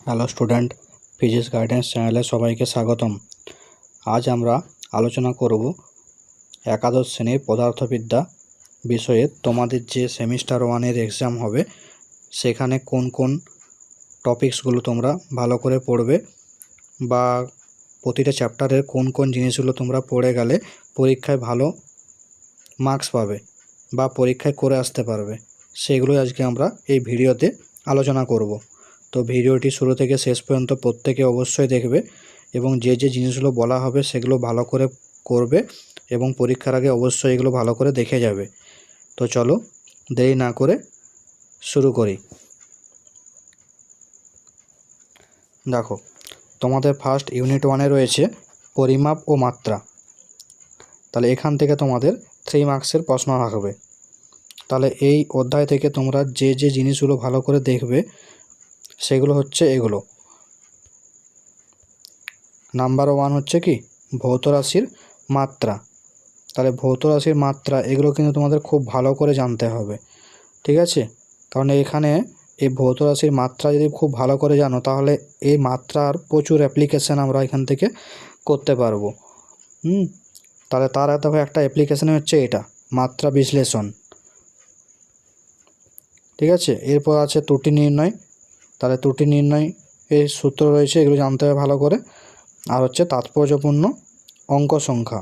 Hello student, physics guidance চ্যানেলে সবাইকে স্বাগতম। আজ আমরা আলোচনা করব একাদশ শ্রেণীর পদার্থবিদ্যা বিষয়ে তোমাদের যে সেমিস্টার ওয়ানের এক্সাম হবে সেখানে কোন কোন টপিকসগুলো তোমরা ভালো করে পড়বে বা প্রতিটা চ্যাপ্টারের কোন কোন জিনিসগুলো তোমরা পড়ে গেলে পরীক্ষায় ভালো মার্কস পাবে বা পরীক্ষায় করে আসতে পারবে, সেগুলোই আজকে আমরা এই ভিডিওতে আলোচনা করব। তো ভিডিওটি শুরু থেকে শেষ পর্যন্ত প্রত্যেকে অবশ্যই দেখবে এবং যে যে জিনিসগুলো বলা হবে সেগুলো ভালো করে করবে এবং পরীক্ষার আগে অবশ্যই এগুলো ভালো করে দেখে যাবে। তো চলো দেরি না করে শুরু করি। দেখো, তোমাদের ফার্স্ট ইউনিট 1-এ রয়েছে পরিমাপ ও মাত্রা। তাহলে এখান থেকে তোমাদের 3 মার্কসের প্রশ্ন থাকবে। তাহলে এই অধ্যায় থেকে তোমরা যে যে জিনিসগুলো ভালো করে দেখবে সেগুলো হচ্ছে এগুলো। নাম্বার 1 হচ্ছে কি ভৌত রাশির মাত্রা। তাহলে ভৌত রাশির মাত্রা এগুলো কিন্তু তোমাদের খুব ভালো করে জানতে হবে, ঠিক আছে? কারণ এখানে এই ভৌত রাশির মাত্রা যদি খুব ভালো করে জানো তাহলে এই মাত্রার প্রচুর অ্যাপ্লিকেশান আমরা এখান থেকে করতে পারবো। তাহলে তার একটা অ্যাপ্লিকেশান হচ্ছে এটা মাত্রা বিশ্লেষণ, ঠিক আছে? এরপর আছে ত্রুটি নির্ণয়। তাহলে ত্রুটি নির্ণয় এর সূত্র রয়েছে, এগুলো জানতে হবে ভালো করে। আর হচ্ছে তাৎপর্যপূর্ণ অঙ্ক সংখ্যা।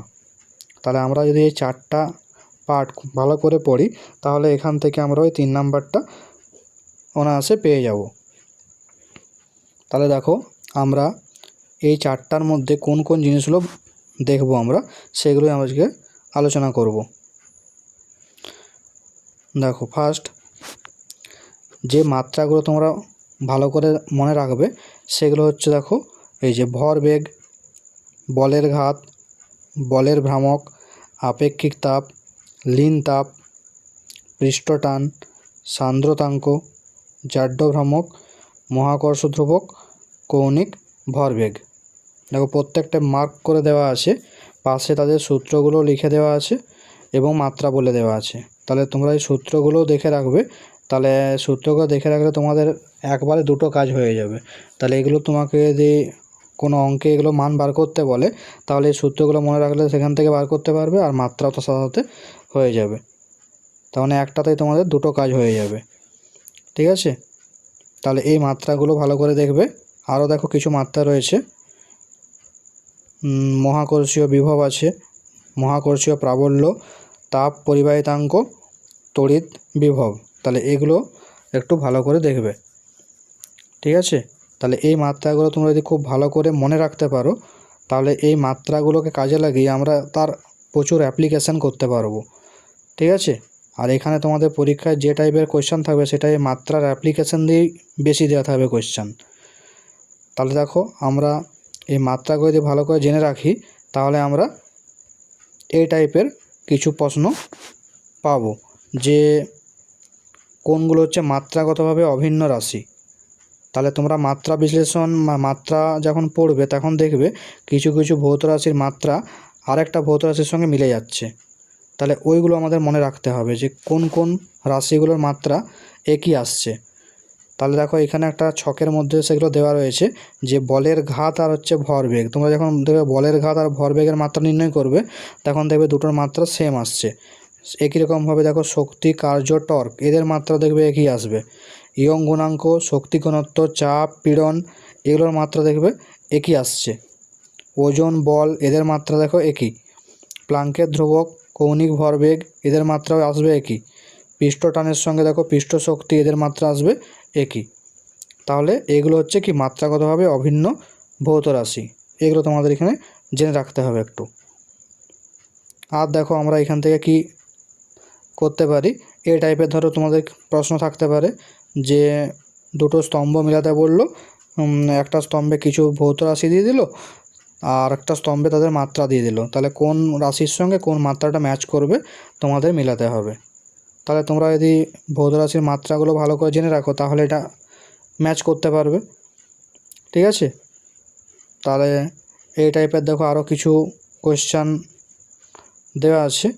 তাহলে আমরা যদি এই 4টা পার্ট ভালো করে পড়ি তাহলে এখান থেকে আমরা ওই 3 নাম্বারটা অনায়াসে পেয়ে যাব। তাহলে দেখো, আমরা এই 4টার মধ্যে কোন কোন জিনিসগুলো দেখব আমরা সেগুলোই আজকে আলোচনা করব। দেখো, ফার্স্ট যে মাত্রাগুলো তোমরা ভালো করে মনে রাখবে সেগুলো হচ্ছে, দেখো এই যে ভরবেগ, বলের ঘাত, বলের ভ্রামক, আপেক্ষিক তাপ, লীন তাপ, পৃষ্ঠটান, সান্দ্রতাঙ্ক, জাড্য ভ্রামক, মহাকর্ষ ধ্রুবক, কৌণিক ভরবেগ। দেখো, প্রত্যেকটা মার্ক করে দেওয়া আছে, পাশে তাদের সূত্রগুলো লিখে দেওয়া আছে এবং মাত্রা বলে দেওয়া আছে। তাহলে তোমরা এই সূত্রগুলোও দেখে রাখবে। তাহলে সূত্রগুলো দেখে রাখলে তোমাদের একবারে দুটো কাজ হয়ে যাবে। তাহলে এগুলো তোমাকে যদি কোনো অঙ্কে এগুলো মান বার করতে বলে তাহলে এই সূত্রগুলো মনে রাখলে সেখান থেকে বার করতে পারবে, আর মাত্রাও তো সাথে হয়ে যাবে। তাহলে একটাতেই তোমাদের দুটো কাজ হয়ে যাবে, ঠিক আছে? তাহলে এই মাত্রাগুলো ভালো করে দেখবে। আরও দেখো কিছু মাত্রা রয়েছে। মহাকর্ষীয় বিভব আছে, মহাকর্ষীয় প্রাবল্য, তাপ পরিবাহিতাঙ্ক, তড়িৎ বিভব। তাহলে এগুলো একটু ভালো করে দেখবে, ঠিক আছে? তাহলে এই মাত্রাগুলো তোমরা যদি খুব ভালো করে মনে রাখতে পারো তাহলে এই মাত্রাগুলোকে কাজে লাগিয়ে আমরা তার প্রচুর অ্যাপ্লিকেশান করতে পারবো, ঠিক আছে? আর এখানে তোমাদের পরীক্ষায় যে টাইপের কোয়েশ্চান থাকবে সেটাই মাত্রার অ্যাপ্লিকেশান দিয়েই বেশি দেওয়া থাকবে কোয়েশ্চান। তাহলে দেখো, আমরা এই মাত্রাগুলো যদি ভালো করে জেনে রাখি তাহলে আমরা এই টাইপের কিছু প্রশ্ন পাবো যে কোনগুলো হচ্ছে মাত্রাগতভাবে অভিন্ন রাশি। তাহলে তোমরা মাত্রা বিশ্লেষণ মাত্রা যখন পড়বে তখন দেখবে কিছু কিছু ভৌত রাশির মাত্রা আরেকটা ভৌত রাশির সঙ্গে মিলে যাচ্ছে। তাহলে ওইগুলো আমাদের মনে রাখতে হবে যে কোন কোন রাশিগুলোর মাত্রা একই আসছে। তাহলে দেখো, এখানে একটা ছকের মধ্যে সেগুলো দেওয়া রয়েছে যে বলের ঘাত আর হচ্ছে ভরবেগ। তোমরা যখন দেখবে বলের ঘাত আর ভরবেগের মাত্রা নির্ণয় করবে তখন দেখবে দুটোর মাত্রা সেম আসছে। একই রকমভাবে দেখো শক্তি, কার্য, টর্ক এদের মাত্রা দেখবে একই আসবে। ইয়ং গুণাঙ্ক, শক্তি ঘনত্ব, চাপ, পীড়ন এগুলোর মাত্রা দেখবে একই আসছে। ওজন, বল এদের মাত্রা দেখো একই। প্লাঙ্কের ধ্রুবক, কৌণিক ভরবেগ এদের মাত্রাও আসবে একই। পৃষ্ঠটানের সঙ্গে দেখো পৃষ্ঠ শক্তি এদের মাত্রা আসবে একই। তাহলে এগুলো হচ্ছে কি মাত্রাগতভাবে অভিন্ন ভৌত রাশি। এগুলো তোমাদের এখানে জেনে রাখতে হবে একটু। আর দেখো, আমরা এখান থেকে কি করতে পারি, এই টাইপের ধরো তোমাদের প্রশ্ন থাকতে পারে যে দুটো স্তম্ভ মেলাতে বললো, একটা স্তম্ভে কিছু ভৌত রাশি দিয়ে দিল আর একটা স্তম্ভে তাদের মাত্রা দিয়ে দিল। তাহলে কোন রাশির সঙ্গে কোন মাত্রাটা ম্যাচ করবে তোমাদের মেলাতে হবে। তাহলে তোমরা যদি ভৌত রাশির মাত্রাগুলো ভালো করে জেনে রাখো তাহলে এটা ম্যাচ করতে পারবে, ঠিক আছে? তাহলে এই টাইপের দেখো আরও কিছু কোয়েশ্চান দেওয়া আছে।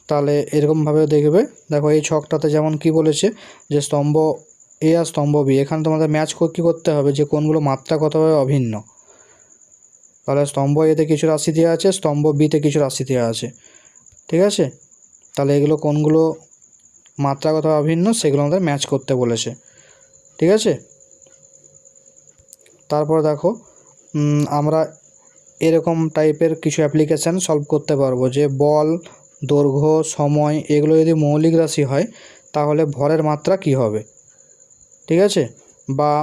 তাহলে এরকমভাবে দেখবে। দেখো, এই ছকটাতে যেমন কি বলেছে যে স্তম্ভ এ আর স্তম্ভ বি, এখানে তোমাদের ম্যাচ কী করতে হবে যে কোনগুলো মাত্রাগতভাবে অভিন্ন। তাহলে স্তম্ভ এতে কিছু রাশি দেওয়া আছে, স্তম্ভ বিতে কিছু রাশি দেওয়া আছে, ঠিক আছে। তাহলে এগুলো কোনগুলো মাত্রাগতভাবে অভিন্ন সেগুলো আমাদের ম্যাচ করতে বলেছে, ঠিক আছে। তারপর দেখো আমরা এরকম টাইপের কিছু অ্যাপ্লিকেশান সলভ করতে পারবো যে বল, দৈর্ঘ্য, সময় এগুলো যদি মৌলিক রাশি হয় তাহলে ভরের মাত্রা কী হবে, ঠিক আছে। বা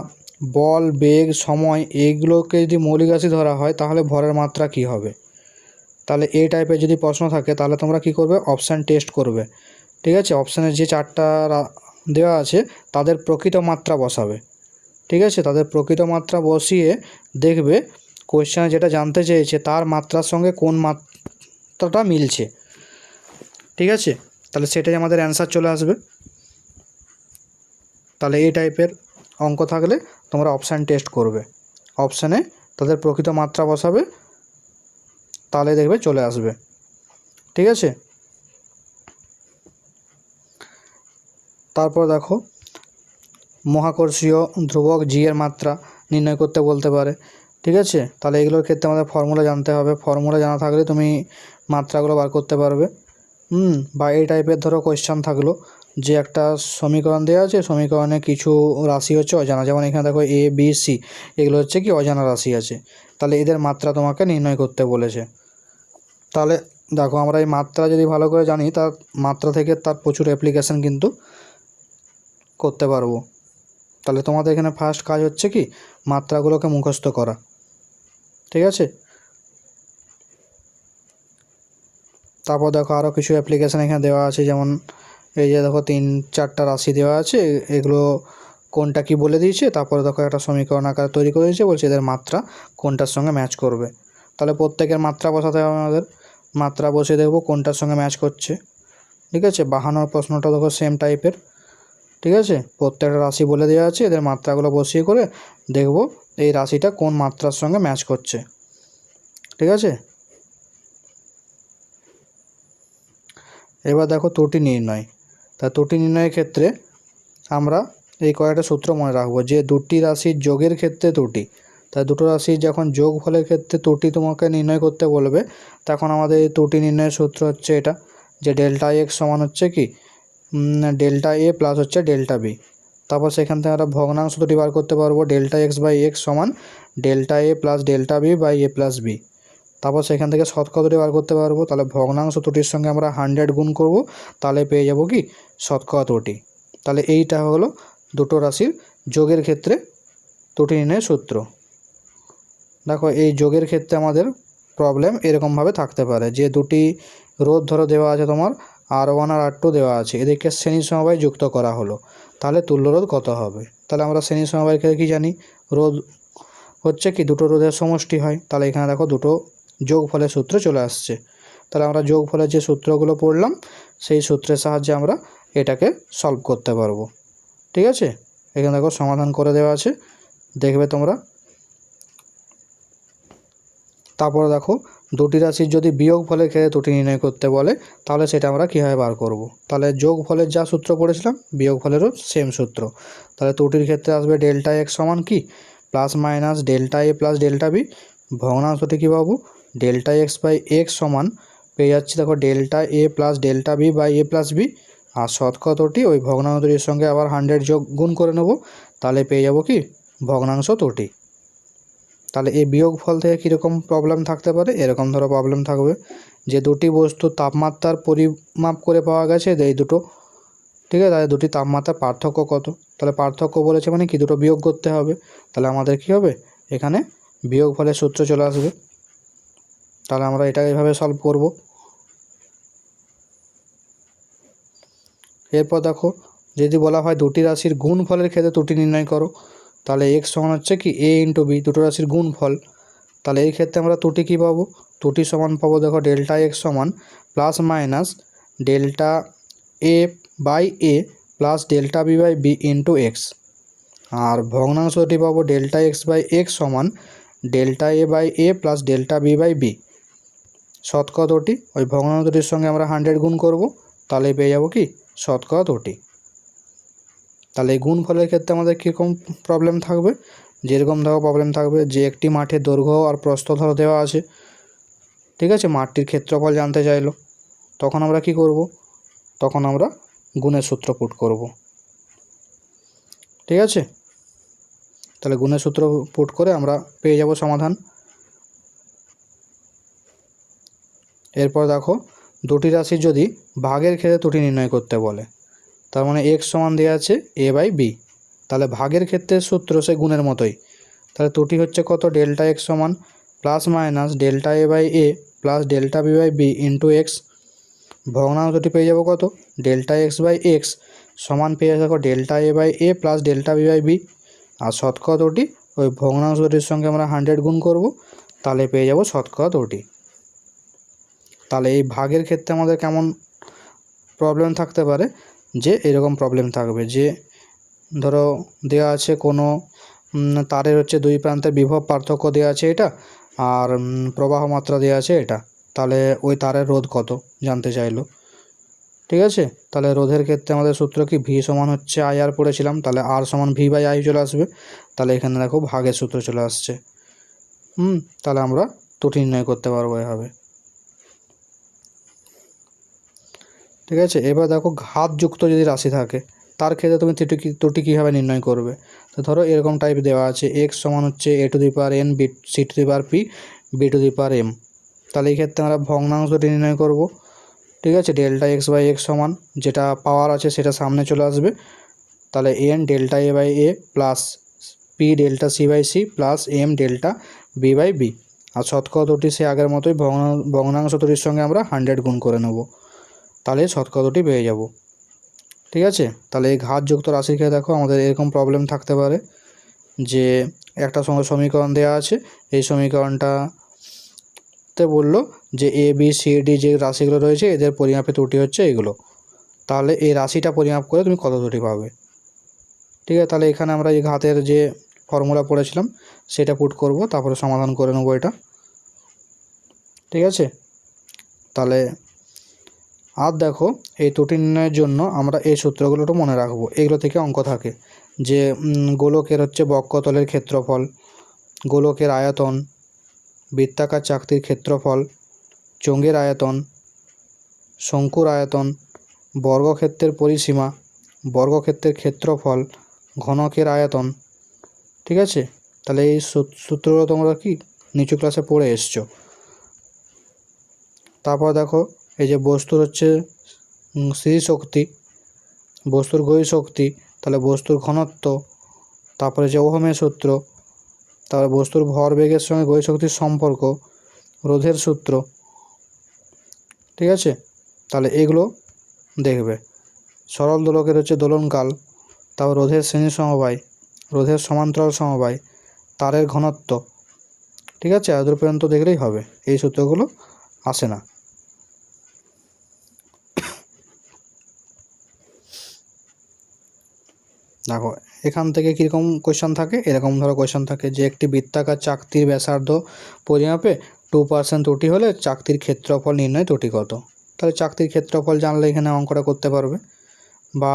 বল, বেগ, সময় এইগুলোকে যদি মৌলিক রাশি ধরা হয় তাহলে ভরের মাত্রা কী হবে। তাহলে এই টাইপের যদি প্রশ্ন থাকে তাহলে তোমরা কী করবে, অপশান টেস্ট করবে, ঠিক আছে। অপশানের যে 4টা দেওয়া আছে তাদের প্রকৃত মাত্রা বসাবে, ঠিক আছে। তাদের প্রকৃত মাত্রা বসিয়ে দেখবে কোয়েশ্চেনে যেটা জানতে চেয়েছে তার মাত্রার সঙ্গে কোন মাত্রাটা মিলছে, ঠিক আছে। তাহলে সেটাই আমাদের অ্যান্সার চলে আসবে। তাহলে এই টাইপের অঙ্ক থাকলে তোমরা অপশান টেস্ট করবে, অপশানে তাদের প্রকৃত মাত্রা বসাবে, তাহলে দেখবে চলে আসবে, ঠিক আছে। তারপর দেখো মহাকর্ষীয় ধ্রুবক জি এর মাত্রা নির্ণয় করতে বলতে পারে, ঠিক আছে। তাহলে এগুলোর ক্ষেত্রে আমাদের ফর্মুলা জানতে হবে, ফর্মুলা জানা থাকলে তুমি মাত্রাগুলো বার করতে পারবে। বা এই টাইপের ধরো কোয়েশ্চেন থাকলো যে একটা সমীকরণ দেওয়া আছে, সমীকরণে কিছু রাশি হচ্ছে অজানা, যেমন এখানে দেখো এ বি সি এগুলো হচ্ছে কি অজানা রাশি আছে, তাহলে এদের মাত্রা তোমাকে নির্ণয় করতে বলেছে। তাহলে দেখো আমরা এই মাত্রা যদি ভালো করে জানি তার মাত্রা থেকে তার প্রচুর অ্যাপ্লিকেশান কিন্তু করতে পারবো। তাহলে তোমাদের এখানে ফার্স্ট কাজ হচ্ছে কি মাত্রাগুলোকে মুখস্থ করা, ঠিক আছে। তারপর দেখো আরও কিছু অ্যাপ্লিকেশান এখানে দেওয়া আছে, যেমন এই যে দেখো 3-4টা রাশি দেওয়া আছে, এগুলো কোনটা কি বলে দিয়েছে, তারপরে দেখো একটা সমীকরণ আকার তৈরি করে দিয়েছে, বলছে এদের মাত্রা কোনটার সঙ্গে ম্যাচ করবে। তাহলে প্রত্যেকের মাত্রা বসাতে হবে আমাদের, মাত্রা বসে দেখবো কোনটার সঙ্গে ম্যাচ করছে, ঠিক আছে। বাহানোর প্রশ্নটা দেখো সেম টাইপের, ঠিক আছে। প্রত্যেকটা রাশি বলে দেওয়া আছে, এদের মাত্রাগুলো বসিয়ে করে দেখব এই রাশিটা কোন মাত্রার সঙ্গে ম্যাচ করছে, ঠিক আছে। এবার দেখো ত্রুটি নির্ণয়। তা ত্রুটি নির্ণয়ের ক্ষেত্রে আমরা এই কয়েকটা সূত্র মনে রাখবো যে দুটি রাশির যোগের ক্ষেত্রে ত্রুটি, তাই দুটো রাশির যখন যোগ ফলের ক্ষেত্রে ত্রুটি তোমাকে নির্ণয় করতে বলবে তখন আমাদের এই ত্রুটি নির্ণয়ের সূত্র হচ্ছে এটা, যে ডেল্টা এক্স সমান হচ্ছে কি ডেল্টা এ প্লাস হচ্ছে ডেল্টা বি। তারপর সেখান থেকে আমরা ভগ্নাংশ দুটি বার করতে পারবো, ডেল্টা এক্স বাই এক্স সমান delta A plus delta B by A plus B. তারপর সেখান থেকে শতকরা দুটি বার করতে পারবো, তাহলে ভগ্নাংশ ত্রুটির সঙ্গে আমরা 100 গুণ করব, তাহলে পেয়ে যাব কি শতকরা ত্রুটি। তাহলে এইটা হলো দুটো রাশির যোগের ক্ষেত্রে ত্রুটি নির্ণয়ের সূত্র। দেখো এই যোগের ক্ষেত্রে আমাদের প্রবলেম এরকমভাবে থাকতে পারে যে দুটি রোধ ধরো দেওয়া আছে তোমার R1 আর R2 দেওয়া আছে, এদেরকে শ্রেণী সমবায় যুক্ত করা হলো, তাহলে তুল্য রোধ কত হবে। তাহলে আমরা শ্রেণী সমবায়ের ক্ষেত্রে কী জানি, রোধ হচ্ছে কি দুটো রোধের সমষ্টি হয়। তাহলে এখানে দেখো দুটো যোগফলের সূত্র চলে আসছে, তাহলে আমরা যোগফলের যে সূত্রগুলো পড়লাম সেই সূত্রের সাহায্যে আমরা এটাকে সলভ করতে পারবো, ঠিক আছে। এখানে দেখো সমাধান করে দেওয়া আছে, দেখবে তোমরা। তারপরে দেখো দুটি রাশির যদি বিয়োগ ফলের ক্ষেত্রে ত্রুটি নির্ণয় করতে বলে তাহলে সেটা আমরা কীভাবে বার করব। তাহলে যোগ ফলের যা সূত্র পড়েছিলাম বিয়োগ ফলেরও সেম সূত্র। তাহলে ত্রুটির ক্ষেত্রে আসবে ডেল্টা এক্স সমান কি প্লাস মাইনাস ডেল্টা এ প্লাস ডেল্টা বি। ভগ্নাংশটি কী পাবো, ডেল্টা এক্স বাই এক্স সমান পেয়ে যাচ্ছি দেখো delta A plus delta B by A plus b. আর শতকরা ত্রুটি ওই ভগ্নাংশ ত্রুটির সঙ্গে আবার 100 যোগ গুণ করে নেব, তাহলে পেয়ে যাব কি ভগ্নাংশ ত্রুটি। তাহলে এই বিয়োগ ফল থেকে কীরকম প্রবলেম থাকতে পারে, এরকম ধরো প্রবলেম থাকবে যে দুটি বস্তুর তাপমাত্রার পরিমাপ করে পাওয়া গেছে এই দুটো, ঠিক আছে। তাহলে দুটি তাপমাত্রার পার্থক্য কত, তাহলে পার্থক্য বলেছে মানে কি দুটো বিয়োগ করতে হবে, তাহলে আমাদের কি হবে এখানে বিয়োগ ফলের সূত্র চলে আসবে। তাহলে আমরা এটা এইভাবে সলভ করব। এরপর দেখো যদি বলা হয় দুটি রাশির গুণ ফলের ক্ষেত্রে ত্রুটি নির্ণয় করো, তাহলে এক্স সমান হচ্ছে কি এ ইন্টু বি, দুটো রাশির গুণ ফল। তাহলে এই ক্ষেত্রে আমরা ত্রুটি কী পাবো, ত্রুটি সমান পাবো দেখো ডেল্টা এক্স সমান plus minus delta a by A plus delta B by b into x. আর ভগ্নাংশটি পাবো ডেল্টা এক্স বাই এক্স সমান delta a by A plus delta B by b. শতকরা ত্রুটি ওই ভগ্নাংশ ত্রুটির সঙ্গে আমরা 100 গুণ করব, তাহলে পেয়ে যাবো কি শতকরা ত্রুটি। তাহলে এই গুণফলের ক্ষেত্রে আমাদের কীরকম প্রবলেম থাকবে, যেরকম ধরো প্রবলেম থাকবে যে একটি মাঠের দৈর্ঘ্য আর প্রস্থ ধরো দেওয়া আছে, ঠিক আছে, মাঠটির ক্ষেত্রফল জানতে চাইলো, তখন আমরা কি করব, তখন আমরা গুণের সূত্র পুট করব। ঠিক আছে, তাহলে গুণের সূত্র পুট করে আমরা পেয়ে যাব সমাধান। এরপর দেখো দুটি রাশির যদি ভাগের ক্ষেত্রে ত্রুটি নির্ণয় করতে বলে, তার মানে x সমান দেওয়া আছে a/b, তাহলে ভাগের ক্ষেত্রে সূত্র সে গুণের মতোই, তাহলে ত্রুটি হচ্ছে কত, ডেল্টা x সমান plus minus delta a/a plus delta b/b into x, ভগ্নাংশটি পেয়ে যাবো কত, ডেল্টা x/x সমান পেয়ে যাবো delta a/a plus delta b/b, আর শতকরা ত্রুটি ওই ভগ্নাংশ দুটির সঙ্গে আমরা 100 গুণ করব, তাহলে পেয়ে যাব শতকরা ত্রুটি। তাহলে এই ভাগের ক্ষেত্রে আমাদের কেমন প্রবলেম থাকতে পারে, যে এরকম প্রবলেম থাকবে যে ধরো দেওয়া আছে কোনো তারের হচ্ছে দুই প্রান্তের বিভব পার্থক্য দেওয়া আছে এটা, আর প্রবাহ মাত্রা দেওয়া আছে এটা, তাহলে ওই তারের রোধ কত জানতে চাইলো। ঠিক আছে, তাহলে রোধের ক্ষেত্রে আমাদের সূত্র কি, ভি সমান হচ্ছে IR পড়েছিলাম, তাহলে আর সমান V/I চলে আসবে, তাহলে এখানে দেখো ভাগের সূত্র চলে আসছে। তাহলে আমরা ত্রুটি নির্ণয় করতে পারবো এভাবে। ঠিক আছে, এবার দেখো ঘাতযুক্ত যদি রাশি থাকে তার ক্ষেত্রে তুমি ত্রুটি কীভাবে নির্ণয় করবে। তো ধরো এরকম টাইপ দেওয়া আছে, x সমান হচ্ছে a⁴n c⁴p b⁴m, তাহলে এই ক্ষেত্রে আমরা ভগ্নাংশটি নির্ণয় করব। ঠিক আছে, ডেল্টা x/x সমান যেটা পাওয়ার আছে সেটা সামনে চলে আসবে, তাহলে n delta a/a plus p delta c/c plus m delta b/b, আর শতকরা ত্রুটি সে আগের মতোই ভগ্নাংশ ত্রুটির সঙ্গে আমরা 100 গুণ করে নেব, তাহলে শতকরা ত্রুটি পেয়ে যাব। ঠিক আছে, তাহলে এই ঘাতযুক্ত রাশির ক্ষেত্রে দেখো আমাদের এরকম প্রবলেম থাকতে পারে যে একটা সমীকরণ দেওয়া আছে, এই সমীকরণটাতে বললো যে ABCD যে রাশিগুলো রয়েছে এদের পরিমাপে ত্রুটি হচ্ছে এগুলো, তাহলে এই রাশিটা পরিমাপ করে তুমি কত ত্রুটি পাবে। ঠিক আছে, তাহলে এখানে আমরা এই ঘাতের যে ফর্মুলা পড়েছিলাম সেটা পুট করব, তারপরে সমাধান করে নেব এটা। ঠিক আছে, তাহলে আর দেখো এই ত্রুটি নির্ণয়ের জন্য আমরা এই সূত্রগুলো একটু মনে রাখবো, এগুলো থেকে অঙ্ক থাকে যে গোলকের হচ্ছে বক্ষতলের ক্ষেত্রফল, গোলকের আয়তন, বৃত্তাকার চাকতির ক্ষেত্রফল, চোঙের আয়তন, শঙ্কুর আয়তন, বর্গক্ষেত্রের পরিসীমা, বর্গক্ষেত্রের ক্ষেত্রফল, ঘনকের আয়তন। ঠিক আছে, তাহলে এই সূত্রগুলো তোমরা কি নিচু ক্লাসে পড়ে এসছো। তারপর দেখো এই যে বস্তুর হচ্ছে স্থিতিশক্তি, বস্তুর গতিশক্তি, তাহলে বস্তুর ঘনত্ব, তারপরে যে ওহমের সূত্র, তারপরে বস্তুর ভরবেগের সঙ্গে গতিশক্তির সম্পর্ক, রোধের সূত্র। ঠিক আছে, তাহলে এগুলো দেখবে। সরল দোলকের হচ্ছে দোলনকাল, তারপর রোধের শ্রেণী সমবায়, রোধের সমান্তরাল সমবায়, তারের ঘনত্ব। ঠিক আছে, এত পর্যন্ত দেখলেই হবে, এই সূত্রগুলো আসে না। দেখো এখান থেকে কীরকম কোয়েশ্চেন থাকে, এরকম ধরো কোয়েশ্চেন থাকে যে একটি বৃত্তাকার চাকতির ব্যাসার্ধ পরিমাপে 2% ত্রুটি হলে চাকতির ক্ষেত্রফল নির্ণয় ত্রুটি কত। তাহলে চাকতির ক্ষেত্রফল জানলে এখানে অঙ্কটা করতে পারবে। বা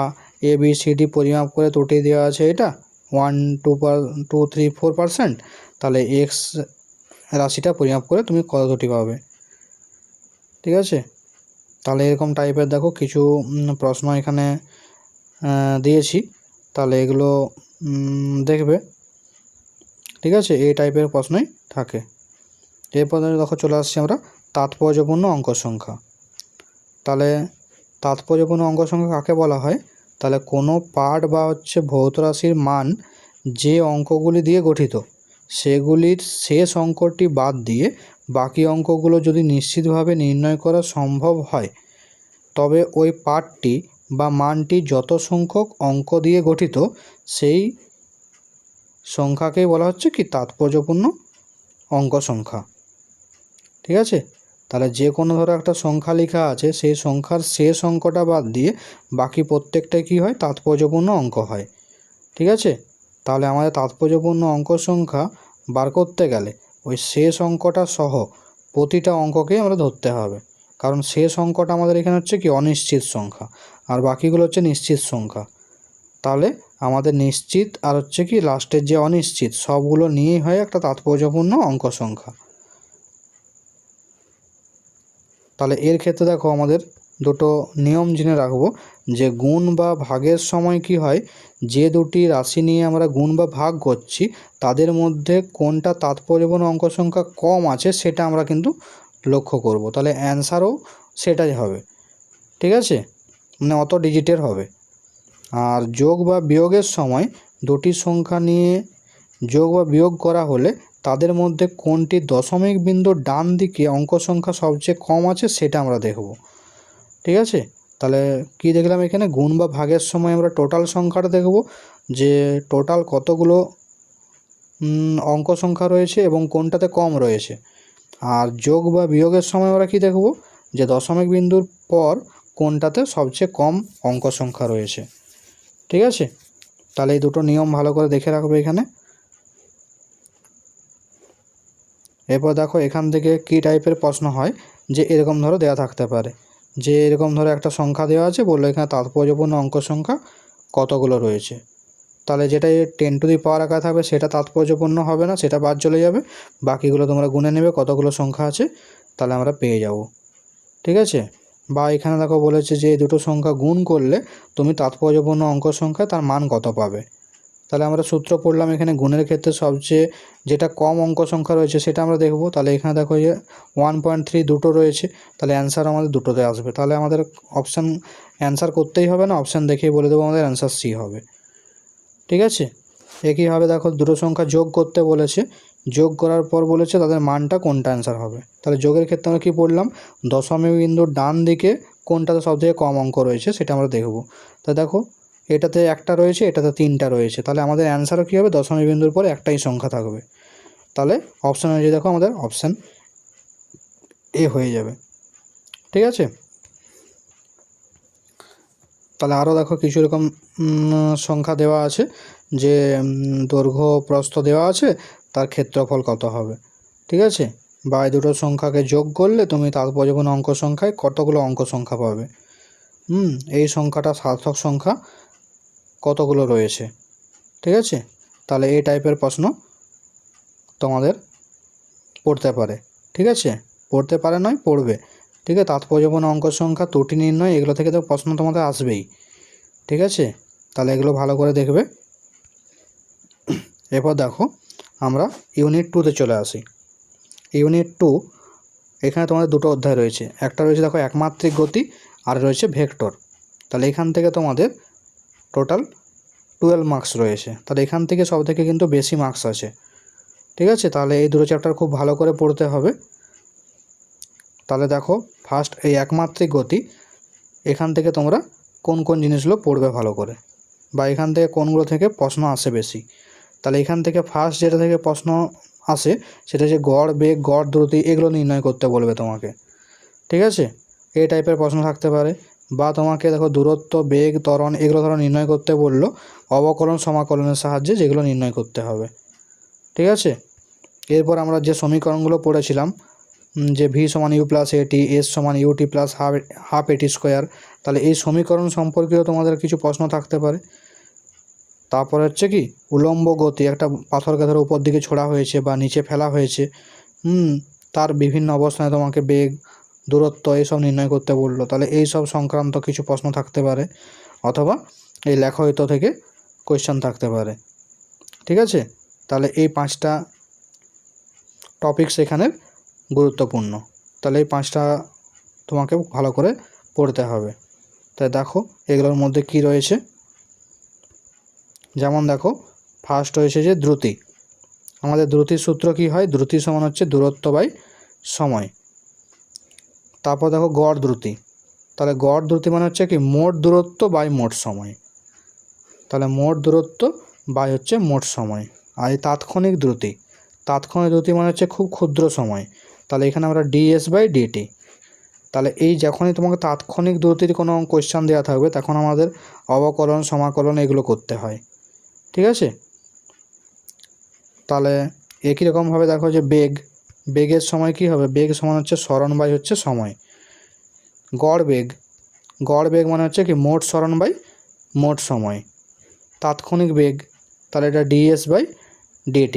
ABCD পরিমাপ করে ত্রুটি দেওয়া আছে এটা 1 2 3 4%, তাহলে x রাশিটা পরিমাপ করে তুমি কত ত্রুটি পাবে। ঠিক আছে, তাহলে এরকম টাইপের দেখো কিছু প্রশ্ন এখানে দিয়েছি, তাহলে এগুলো দেখবে। ঠিক আছে, এই টাইপের প্রশ্নই থাকে। এরপর দেখো চলে আসছি আমরা তাৎপর্যপূর্ণ অঙ্ক সংখ্যা। তাহলে তাৎপর্যপূর্ণ অঙ্ক সংখ্যা কাকে বলা হয়, তাহলে কোনো পাঠ বা হচ্ছে ভৌত রাশির মান যে অঙ্কগুলি দিয়ে গঠিত সেগুলির শেষ অঙ্কটি বাদ দিয়ে বাকি অঙ্কগুলো যদি নিশ্চিতভাবে নির্ণয় করা সম্ভব হয়, তবে ওই পাঠটি বা মানটি যত সংখ্যক অঙ্ক দিয়ে গঠিত সেই সংখ্যাকেই বলা হচ্ছে কি তাৎপর্যপূর্ণ অঙ্ক সংখ্যা। ঠিক আছে, তাহলে যে কোনো ধরো একটা সংখ্যা লেখা আছে, সেই সংখ্যার শেষ অঙ্কটা বাদ দিয়ে বাকি প্রত্যেকটাই কী হয়, তাৎপর্যপূর্ণ অঙ্ক হয়। ঠিক আছে, তাহলে আমাদের তাৎপর্যপূর্ণ অঙ্ক সংখ্যা বার করতে গেলে ওই শেষ অঙ্কটা সহ প্রতিটা অঙ্ককেই আমরা ধরতে হবে, কারণ শেষ অঙ্কটা আমাদের এখানে হচ্ছে কি অনিশ্চিত সংখ্যা, আর বাকিগুলো হচ্ছে নিশ্চিত সংখ্যা। তাহলে আমাদের নিশ্চিত আর হচ্ছে কি লাস্টের যে অনিশ্চিত, সবগুলো নিয়েই হয় একটা তাৎপর্যপূর্ণ অঙ্ক সংখ্যা। তাহলে এর ক্ষেত্রে দেখো আমাদের দুটো নিয়ম জেনে রাখবো, যে গুণ বা ভাগের সময় কি হয়, যে দুটি রাশি নিয়ে আমরা গুণ বা ভাগ করছি তাদের মধ্যে কোনটা তাৎপর্যপূর্ণ অঙ্ক সংখ্যা কম আছে সেটা আমরা কিন্তু লক্ষ্য করব। তাহলে অ্যান্সারও সেটাই হবে, ঠিক আছে, মানে অত ডিজিটের হবে। আর যোগ বা বিয়োগের সময় দুটি সংখ্যা নিয়ে যোগ বা বিয়োগ করা হলে তাদের মধ্যে কোনটি দশমিক বিন্দুর ডান দিকে অঙ্ক সংখ্যা সবচেয়ে কম আছে সেটা আমরা দেখব, ঠিক আছে। তাহলে কি দেখলাম এখানে, গুণ বা ভাগের সময় আমরা টোটাল সংখ্যাটা দেখব, যে টোটাল কতগুলো অঙ্ক সংখ্যা রয়েছে এবং কোনটাতে কম রয়েছে। আর যোগ বা বিয়োগের সময় আমরা কি দেখব, যে দশমিক বিন্দুর পর কোনটাতে সবচেয়ে কম অঙ্ক সংখ্যা রয়েছে, ঠিক আছে। তাহলে এই দুটো নিয়ম ভালো করে দেখে রাখবে এখানে। এরপর দেখো এখান থেকে কী টাইপের প্রশ্ন হয়, যে এরকম ধরো দেওয়া থাকতে পারে, যে এরকম ধরো একটা সংখ্যা দেওয়া আছে, বললো এখানে তাৎপর্যপূর্ণ অঙ্ক সংখ্যা কতগুলো রয়েছে। তাহলে যেটা 10 টু দি পাওয়ার আকারে থাকবে সেটা তাৎপর্যপূর্ণ হবে না, সেটা বাদ চলে যাবে, বাকিগুলো তোমরা গুনে নেবে কতগুলো সংখ্যা আছে, তাহলে আমরা পেয়ে যাব, ঠিক আছে। বা এখানে দেখো বলেছে যে এই দুটো সংখ্যা গুণ করলে তুমি তাৎপর্যপূর্ণ অঙ্ক সংখ্যা তার মান কত পাবে। তাহলে আমরা সূত্র পড়লাম, এখানে গুণের ক্ষেত্রে সবচেয়ে যেটা কম অঙ্ক সংখ্যা রয়েছে সেটা আমরা দেখব। তাহলে এখানে দেখো যে 1.3 দুটো রয়েছে, তাহলে অ্যান্সার আমাদের দুটোতে আসবে। তাহলে আমাদের অপশান অ্যান্সার করতেই হবে না, অপশান দেখেই বলে দেবো আমাদের অ্যান্সার সি হবে, ঠিক আছে। একইভাবে দেখো দুটো সংখ্যা যোগ করতে বলেছে, যোগ করার পর বলেছে তাদের মানটা কোনটা অ্যান্সার হবে। তাহলে যোগের ক্ষেত্রে আমরা কী পড়লাম, দশমিক বিন্দুর ডান দিকে কোনটাতে সবথেকে কম অঙ্ক রয়েছে সেটা আমরা দেখব। তা দেখো এটাতে একটা রয়েছে, এটাতে তিনটা রয়েছে, তাহলে আমাদের অ্যান্সারও কী হবে, দশমিক বিন্দুর পরে একটাই সংখ্যা থাকবে। তাহলে অপশান অনুযায়ী দেখো আমাদের অপশান এ হয়ে যাবে, ঠিক আছে। তাহলে আরও দেখো কিছু এরকম সংখ্যা দেওয়া আছে, যে দৈর্ঘ্য প্রস্থ দেওয়া আছে, তার ক্ষেত্রফল কত হবে, ঠিক আছে। বা এই দুটো সংখ্যাকে যোগ করলে তুমি তাৎপর্যপূর্ণ অঙ্ক সংখ্যায় কতগুলো অঙ্ক সংখ্যা পাবে, এই সংখ্যাটা সার্থক সংখ্যা কতগুলো রয়েছে, ঠিক আছে। তাহলে এই টাইপের প্রশ্ন তোমাদের পড়তে পারে, ঠিক আছে, পড়তে পারে নয় পড়বে, ঠিক আছে। তাৎপর্যপূর্ণ অঙ্ক সংখ্যা, ত্রুটি নির্ণয়, এগুলো থেকে তো প্রশ্ন তোমাদের আসবেই, ঠিক আছে। তাহলে এগুলো ভালো করে দেখবে। এরপর দেখো আমরা ইউনিট 2তে চলে আসি। ইউনিট 2 এখানে তোমাদের দুটো অধ্যায় রয়েছে, একটা রয়েছে দেখো একমাত্রিক গতি, আর রয়েছে ভেক্টর। তাহলে এখান থেকে তোমাদের টোটাল 12 মার্কস রয়েছে, তাহলে এখান থেকে সব থেকে কিন্তু বেশি মার্কস আছে, ঠিক আছে। তাহলে এই দুটো চ্যাপ্টার খুব ভালো করে পড়তে হবে। তাহলে দেখো ফার্স্ট এই একমাত্রিক গতি, এখান থেকে তোমরা কোন কোন জিনিসগুলো পড়বে ভালো করে, বা এখান থেকে কোনগুলো থেকে প্রশ্ন আসে বেশি। তাহলে এখান থেকে ফার্স্ট যেটা থেকে প্রশ্ন আসে সেটা হচ্ছে গড় বেগ, গড় দ্রুতি, এগুলো নির্ণয় করতে বলবে তোমাকে, ঠিক আছে। এই টাইপের প্রশ্ন থাকতে পারে। বা তোমাকে দেখো দূরত্ব, বেগ, ত্বরণ, এগুলো ধরো নির্ণয় করতে বললো অবকলন সমাকলনের সাহায্যে, যেগুলো নির্ণয় করতে হবে, ঠিক আছে। এরপর আমরা যে সমীকরণগুলো পড়েছিলাম, যে ভি সমান ইউ প্লাস এটি, এস সমান ইউটি প্লাস হাফ এটি স্কোয়ার, তাহলে এই সমীকরণ সম্পর্কেও তোমাদের কিছু প্রশ্ন থাকতে পারে। তারপর হচ্ছে কি উলম্ব গতি, একটা পাথরকে ধরো উপর দিকে ছোড়া হয়েছে বা নিচে ফেলা হয়েছে, তার বিভিন্ন অবস্থানে তোমাকে বেগ, দূরত্ব এইসব নির্ণয় করতে বললো, তাহলে এই সব সংক্রান্ত কিছু প্রশ্ন থাকতে পারে, অথবা এই লেখায়িত থেকে কোয়েশ্চেন থাকতে পারে, ঠিক আছে। তাহলে এই 5টা টপিকস এখানে গুরুত্বপূর্ণ, তাহলে এই 5টা তোমাকে ভালো করে পড়তে হবে। তাই দেখো এগুলোর মধ্যে কি রয়েছে, যেমন দেখো ফার্স্ট হয়েছে যে দ্রুতি। আমাদের দ্রুতির সূত্র কি হয়, দ্রুতি সমান হচ্ছে দূরত্ব বাই সময়। তারপর দেখো গড় দ্রুতি, তাহলে গড় দ্রুতি মানে হচ্ছে কি মোট দূরত্ব বাই মোট সময়, তাহলে মোট দূরত্ব বাই হচ্ছে মোট সময়। আর এই তাৎক্ষণিক দ্রুতি, তাৎক্ষণিক দ্রুতি মানে হচ্ছে খুব ক্ষুদ্র সময়, তাহলে এখানে আমরা ডিএস বাই ডিটি। তাহলে এই যখনই তোমাকে তাৎক্ষণিক দ্রুতির কোনো কোয়েশ্চেন দেওয়া থাকবে তখন আমাদের অবকলন, সমাকলন এগুলো করতে হয়, ঠিক আছে। তাহলে একই রকমভাবে দেখো যে বেগ, বেগের সময় কি হবে, বেগ সমান হচ্ছে সরণ বাই হচ্ছে সময়। গড় বেগ, গড় বেগ মানে হচ্ছে কি মোট সরণ বাই মোট সময়, তাৎক্ষণিক বেগ, তাহলে এটা ds/dt।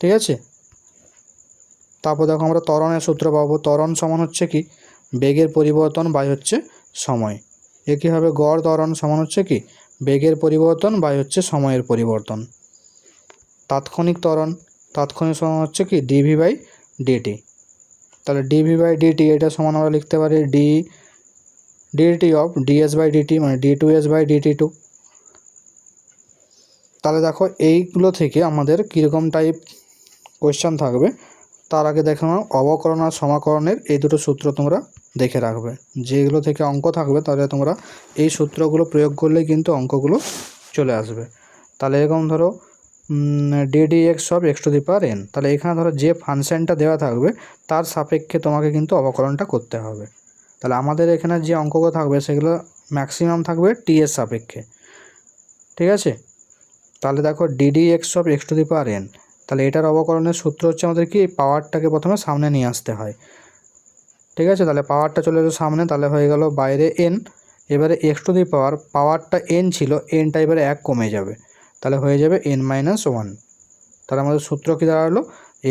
ঠিক আছে। তারপর দেখো আমরা ত্বরণের সূত্র পাবো। ত্বরণ সমান হচ্ছে কি বেগের পরিবর্তন বাই হচ্ছে সময়। এ কী হবে, গড় ত্বরণ সমান হচ্ছে কি বেগের পরিবর্তন বাই হচ্ছে সময়ের পরিবর্তন। তাৎক্ষণিক ত্বরণ, তাৎক্ষণিক সমান হচ্ছে কি dv/dt। তাহলে dv/dt এটা সমান আমরা লিখতে পারি dt অফ ds/dt মানে d2s/dt2। তাহলে দেখো এইগুলো থেকে আমাদের কীরকম টাইপ কোয়েশ্চান থাকবে তার আগে দেখো না অবকলন আর সমাকলনের এই দুটো সূত্র তোমরা দেখে রাখবে। যেগুলো থেকে অঙ্ক থাকবে তাহলে তোমরা এই সূত্রগুলো প্রয়োগ করলেই কিন্তু অঙ্কগুলো চলে আসবে। তাহলে এরকম ধরো ddx অফ x⁴n, তাহলে এখানে ধরো যে ফাংশনটা দেওয়া থাকবে তার সাপেক্ষে তোমাকে কিন্তু অবকলনটা করতে হবে। তাহলে আমাদের এখানে যে অঙ্কগুলো থাকবে সেগুলো ম্যাক্সিমাম থাকবে t এর সাপেক্ষে। ঠিক আছে। তাহলে দেখো ddx অফ x⁴n, তাহলে এটার অবকলনের সূত্র হচ্ছে আমাদের কি পাওয়ারটাকে প্রথমে সামনে নিয়ে আসতে হয়। ঠিক আছে। তাহলে পাওয়ারটা চলে এলো সামনে, তাহলে হয়ে গেল বাইরে n। এবারে পাওয়ারটা n ছিল, nটা এবারে 1 কমে যাবে, তাহলে হয়ে যাবে n-1। তাহলে আমাদের সূত্র কী দাঁড়ালো,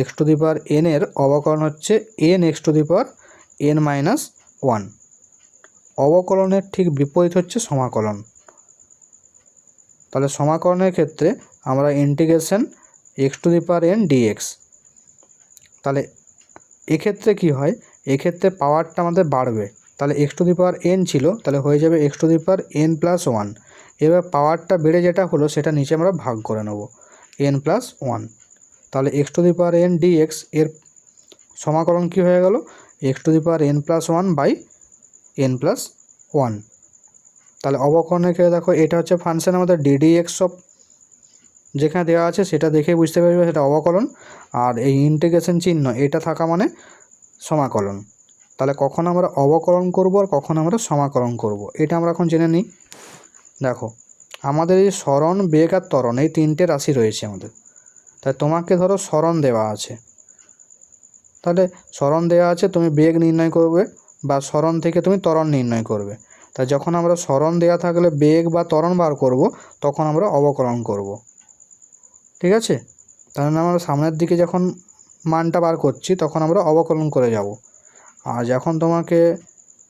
x⁴n এর অবকলন হচ্ছে n(x⁴n-1)। অবকলনের ঠিক বিপরীত হচ্ছে সমাকলন। তাহলে সমাকলনের ক্ষেত্রে আমরা ইন্টিগ্রেশন x⁴n dx। তাহলে এক্ষেত্রে কি হয়, এক্ষেত্রে পাওয়ারটা আমাদের বাড়বে। তাহলে x⁴n ছিল, তাহলে হয়ে যাবে x⁴n+1। এবার পাওয়ারটা বেড়ে যেটা হলো সেটা নিচে আমরা ভাগ করে নেব n+1। তাহলে x⁴n dx এর সমাকলন কি হয়ে গেল, x⁴n+1/n+1। তাহলে অবকলনের ক্ষেত্রে দেখো এটা হচ্ছে ফাংশন আমাদের ddx অফ, যেখানে দেওয়া আছে সেটা দেখে বুঝতে পারবে সেটা অবকলন, আর এই ইন্টিগ্রেশন চিহ্ন এটা থাকা মানে সমাকলন। তাহলে কখন আমরা অবকলন করব আর কখন আমরা সমাকলন করব এটা আমরা এখন জেনে নিই। দেখো আমাদের এই সরণ, বেগ আর ত্বরণ এই তিনটে রাশি রয়েছে আমাদের। তাই তোমাকে ধরো সরণ দেওয়া আছে, তাহলে সরণ দেওয়া আছে তুমি বেগ নির্ণয় করবে বা সরণ থেকে তুমি ত্বরণ নির্ণয় করবে। তাই যখন আমরা সরণ দেওয়া থাকলে বেগ বা ত্বরণ বার করব তখন আমরা অবকলন করব। ঠিক আছে। তাহলে আমরা সামনের দিকে যখন মানটা বার করছি তখন আমরা অবকলন করে যাব। আর যখন তোমাকে